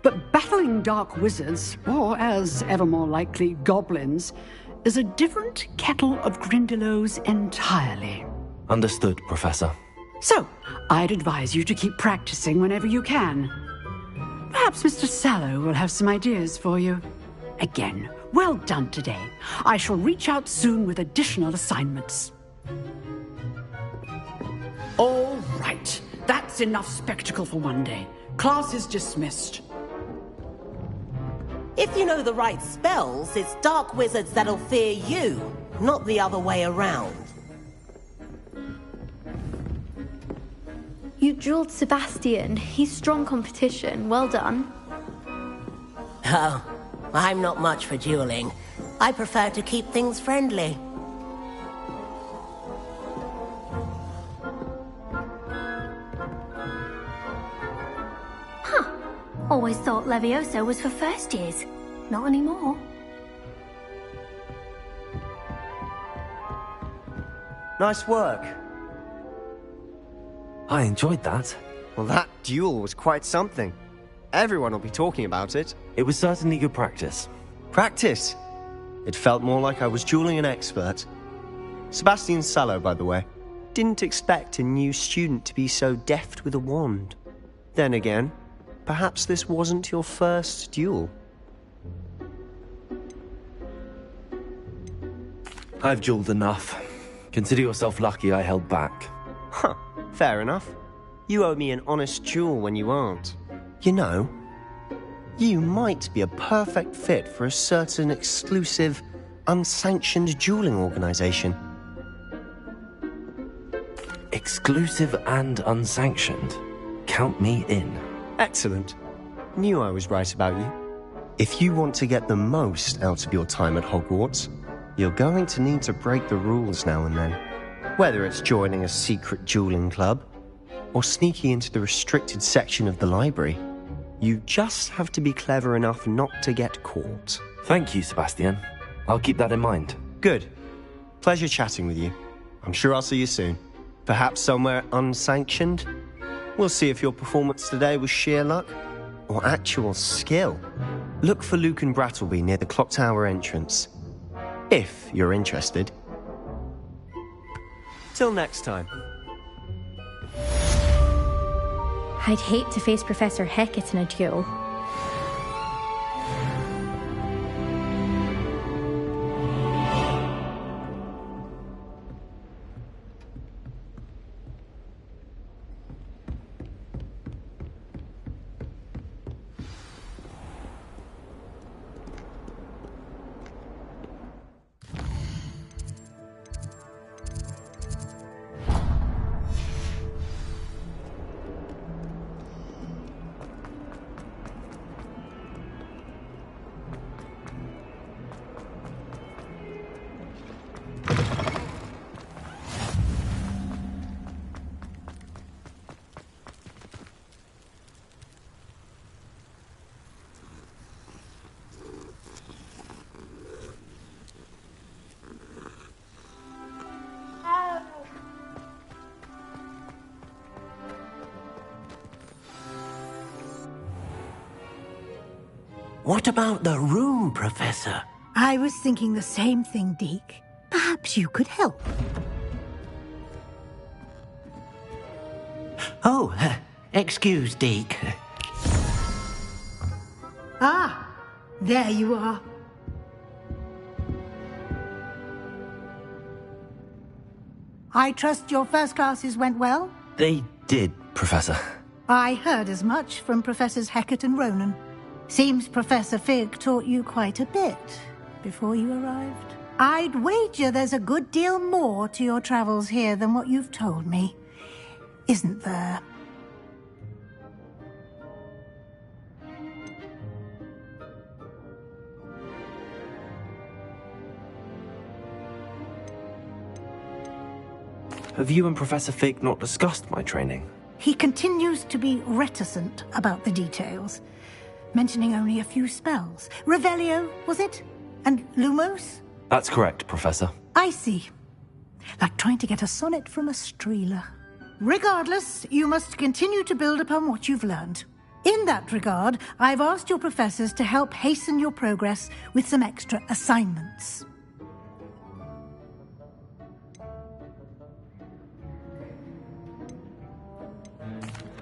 but battling dark wizards, or as ever more likely, goblins, is a different kettle of Grindylows entirely. Understood, Professor. So, I'd advise you to keep practicing whenever you can. Perhaps Mr. Sallow will have some ideas for you. Again, well done today. I shall reach out soon with additional assignments. All right. That's enough spectacle for one day. Class is dismissed. If you know the right spells, it's dark wizards that'll fear you, not the other way around. You dueled Sebastian. He's strong competition. Well done. Oh, I'm not much for dueling. I prefer to keep things friendly. Always thought Levioso was for first years. Not anymore. Nice work. I enjoyed that. Well, that duel was quite something. Everyone will be talking about it. It was certainly good practice. Practice? It felt more like I was dueling an expert. Sebastian Sallow, by the way. Didn't expect a new student to be so deft with a wand. Then again, perhaps this wasn't your first duel. I've dueled enough. Consider yourself lucky I held back. Huh, fair enough. You owe me an honest duel when you aren't. You know, you might be a perfect fit for a certain exclusive, unsanctioned dueling organization. Exclusive and unsanctioned? Count me in. Excellent. Knew I was right about you. If you want to get the most out of your time at Hogwarts, you're going to need to break the rules now and then. Whether it's joining a secret dueling club, or sneaking into the restricted section of the library, you just have to be clever enough not to get caught. Thank you, Sebastian. I'll keep that in mind. Good. Pleasure chatting with you. I'm sure I'll see you soon. Perhaps somewhere unsanctioned? We'll see if your performance today was sheer luck or actual skill. Look for Luke and Brattleby near the clock tower entrance, if you're interested. Till next time. I'd hate to face Professor Hecat in a duel. What about the room, Professor? I was thinking the same thing, Deke. Perhaps you could help. Oh, excuse, Deke. Ah, there you are. I trust your first classes went well? They did, Professor. I heard as much from Professors Hecat and Ronan. Seems Professor Fig taught you quite a bit before you arrived. I'd wager there's a good deal more to your travels here than what you've told me. Isn't there? Have you and Professor Fig not discussed my training? He continues to be reticent about the details, mentioning only a few spells. Revelio, was it? And Lumos? That's correct, Professor. I see. Like trying to get a sonnet from a streeler. Regardless, you must continue to build upon what you've learned. In that regard, I've asked your professors to help hasten your progress with some extra assignments.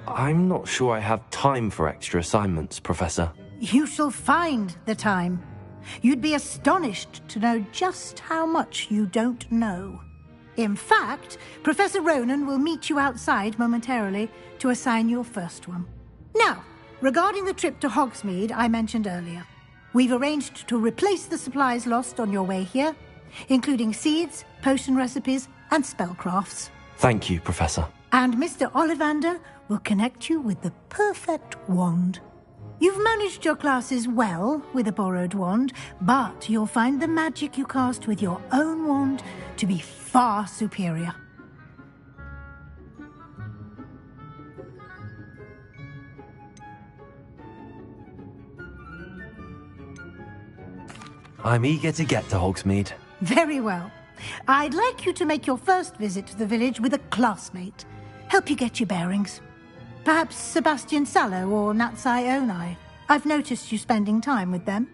I'm not sure I have time for extra assignments, Professor. You shall find the time. You'd be astonished to know just how much you don't know. In fact, Professor Ronan will meet you outside momentarily to assign your first one. Now, regarding the trip to Hogsmeade I mentioned earlier, we've arranged to replace the supplies lost on your way here, including seeds, potion recipes, and spellcrafts. Thank you, Professor. And Mr. Ollivander will connect you with the perfect wand. You've managed your classes well with a borrowed wand, but you'll find the magic you cast with your own wand to be far superior. I'm eager to get to Hogsmeade. Very well. I'd like you to make your first visit to the village with a classmate. Help you get your bearings. Perhaps Sebastian Sallow or Natsai Onai. I've noticed you spending time with them.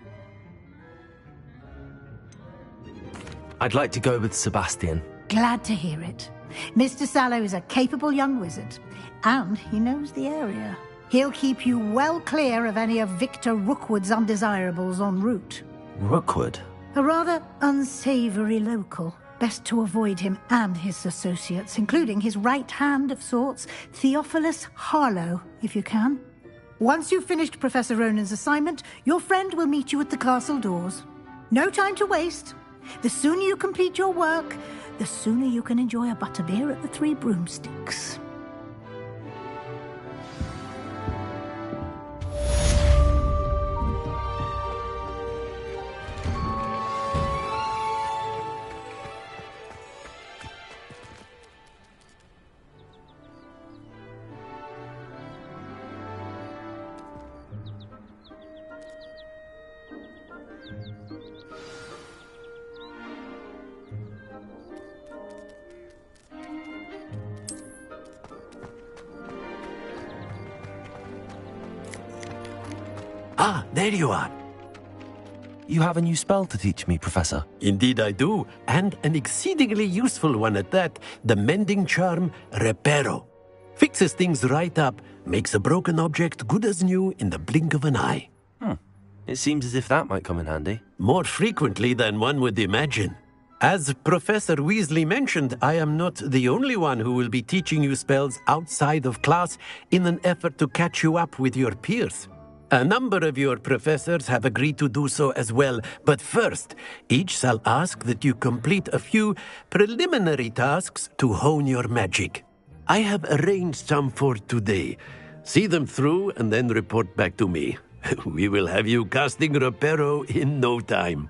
I'd like to go with Sebastian. Glad to hear it. Mr. Sallow is a capable young wizard, and he knows the area. He'll keep you well clear of any of Victor Rookwood's undesirables en route. Rookwood? A rather unsavory local. Best to avoid him and his associates, including his right hand of sorts, Theophilus Harlow, if you can. Once you've finished Professor Ronan's assignment, your friend will meet you at the castle doors. No time to waste. The sooner you complete your work, the sooner you can enjoy a butterbeer at the Three Broomsticks. Ah, there you are. You have a new spell to teach me, Professor. Indeed I do, and an exceedingly useful one at that. The mending charm, Reparo. Fixes things right up, makes a broken object good as new in the blink of an eye. It seems as if that might come in handy. More frequently than one would imagine. As Professor Weasley mentioned, I am not the only one who will be teaching you spells outside of class in an effort to catch you up with your peers. A number of your professors have agreed to do so as well, but first, each shall ask that you complete a few preliminary tasks to hone your magic. I have arranged some for today. See them through and then report back to me. We will have you casting Reparo in no time.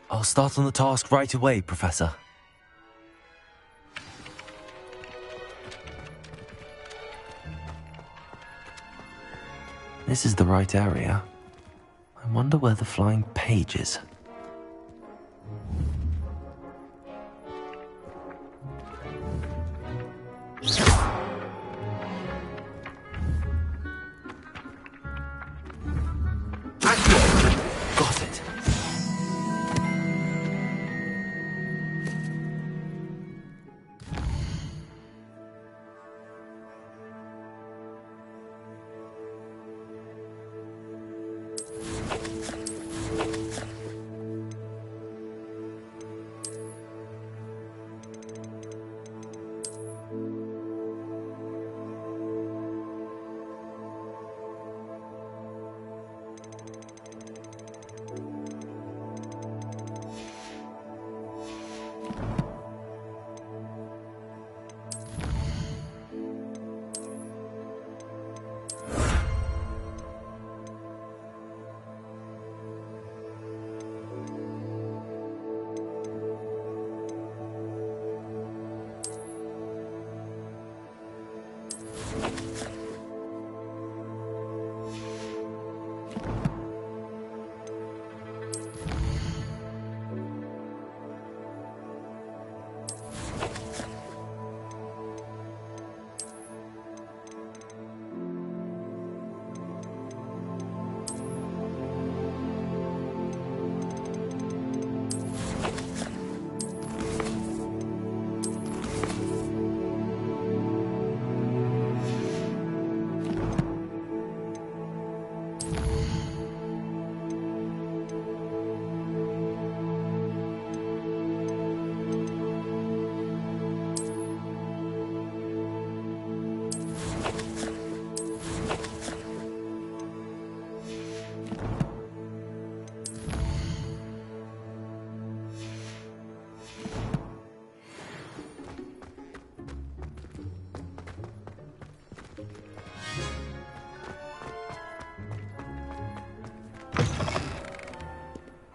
I'll start on the task right away, Professor. This is the right area. I wonder where the flying page is. Got it.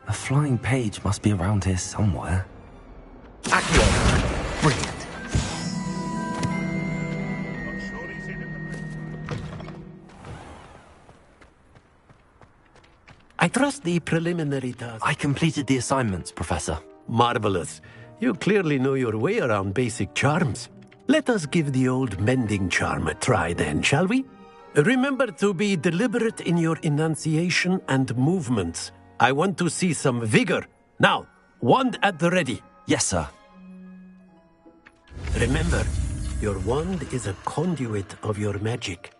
The flying page must be around here somewhere. Accio! Brilliant. I trust the preliminary task. I completed the assignments, Professor. Marvelous. You clearly know your way around basic charms. Let us give the old mending charm a try then, shall we? Remember to be deliberate in your enunciation and movements. I want to see some vigor. Now, wand at the ready. Yes, sir. Remember, your wand is a conduit of your magic.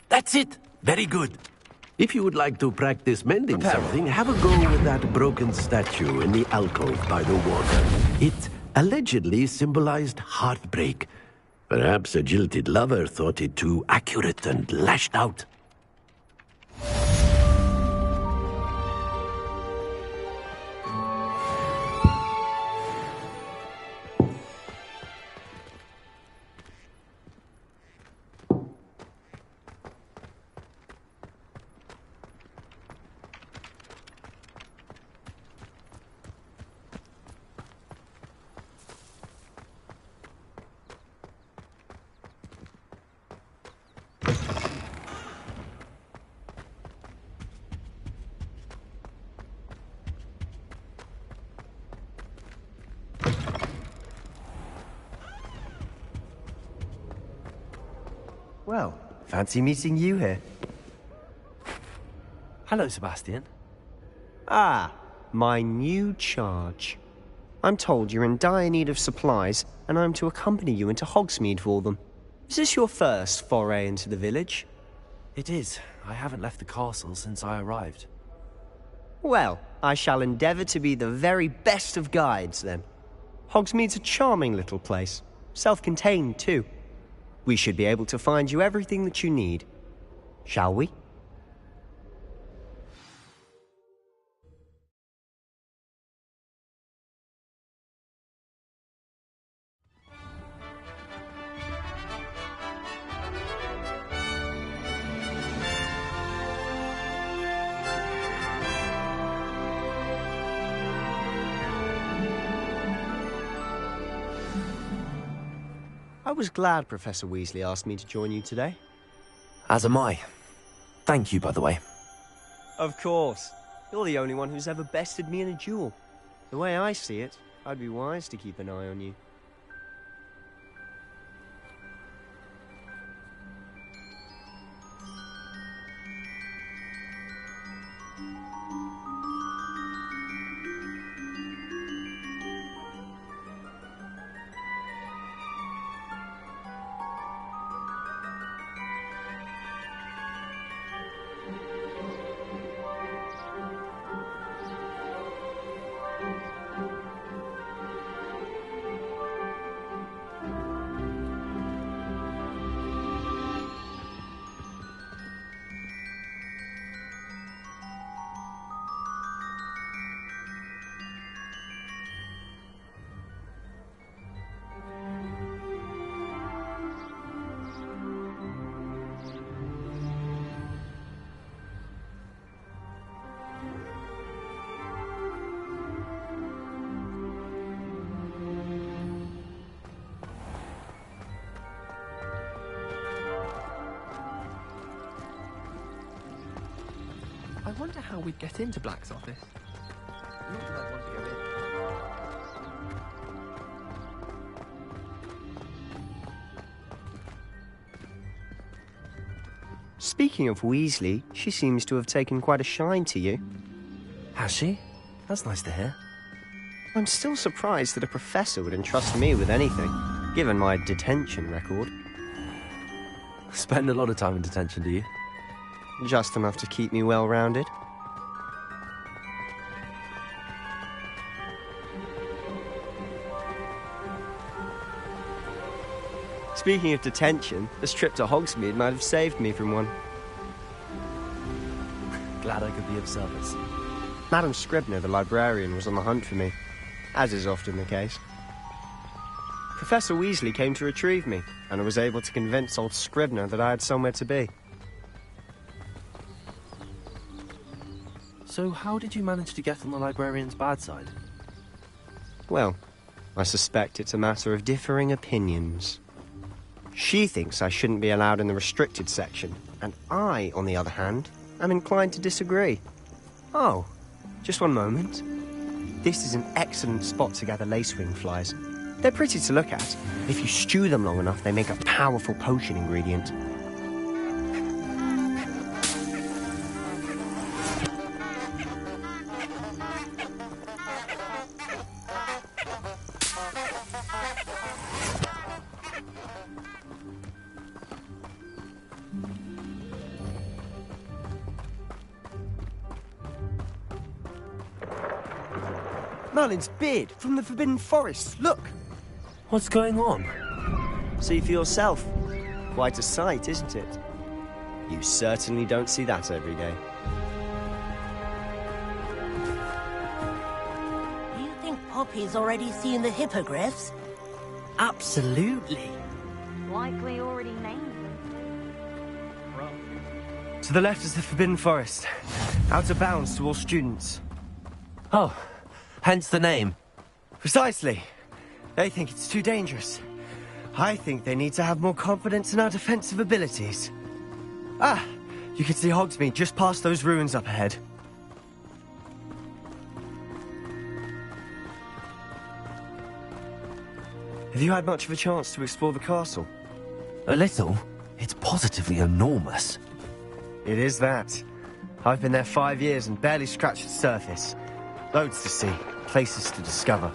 That's it. Very good. If you would like to practice mending something, have a go with that broken statue in the alcove by the water. It allegedly symbolized heartbreak. Perhaps a jilted lover thought it too accurate and lashed out. Well, fancy meeting you here. Hello, Sebastian. Ah, my new charge. I'm told you're in dire need of supplies, and I'm to accompany you into Hogsmeade for them. Is this your first foray into the village? It is. I haven't left the castle since I arrived. Well, I shall endeavour to be the very best of guides, then. Hogsmeade's a charming little place. Self-contained, too. We should be able to find you everything that you need. Shall we? I was glad Professor Weasley asked me to join you today. As am I. Thank you, by the way. Of course. You're the only one who's ever bested me in a duel. The way I see it, I'd be wise to keep an eye on you. I wonder how we'd get into Black's office. Not that I'd want to go in. Speaking of Weasley, she seems to have taken quite a shine to you. Has she? That's nice to hear. I'm still surprised that a professor would entrust me with anything, given my detention record. Spend a lot of time in detention, do you? Just enough to keep me well-rounded. Speaking of detention, this trip to Hogsmeade might have saved me from one. Glad I could be of service. Madam Scribner, the librarian, was on the hunt for me, as is often the case. Professor Weasley came to retrieve me, and I was able to convince old Scribner that I had somewhere to be. So how did you manage to get on the librarian's bad side? Well, I suspect it's a matter of differing opinions. She thinks I shouldn't be allowed in the restricted section, and I, on the other hand, am inclined to disagree. Oh, just one moment. This is an excellent spot to gather lacewing flies. They're pretty to look at. If you stew them long enough, they make a powerful potion ingredient. Merlin's beard from the Forbidden Forest. Look! What's going on? See for yourself. Quite a sight, isn't it? You certainly don't see that every day. Do you think Poppy's already seen the hippogriffs? Absolutely. Likely already named them. To the left is the Forbidden Forest. Out of bounds to all students. Oh, hence the name. Precisely. They think it's too dangerous. I think they need to have more confidence in our defensive abilities. Ah, you can see Hogsmeade just past those ruins up ahead. Have you had much of a chance to explore the castle? A little. It's positively enormous. It is that. I've been there 5 years and barely scratched the surface. Loads to see, places to discover.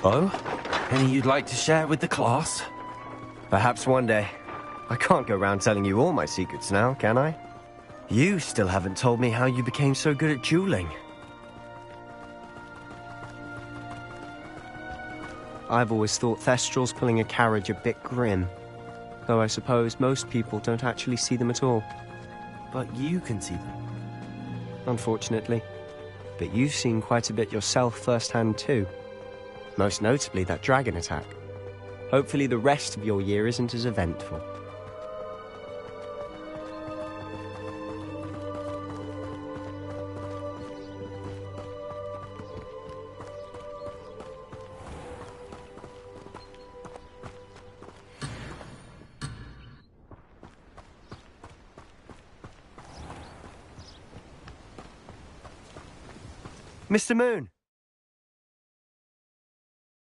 Oh? Any you'd like to share with the class? Perhaps one day. I can't go around telling you all my secrets now, can I? You still haven't told me how you became so good at dueling. I've always thought Thestrals pulling a carriage a bit grim. Though I suppose most people don't actually see them at all. But you can see them. Unfortunately. But you've seen quite a bit yourself firsthand too. Most notably that dragon attack. Hopefully the rest of your year isn't as eventful. Mr. Moon!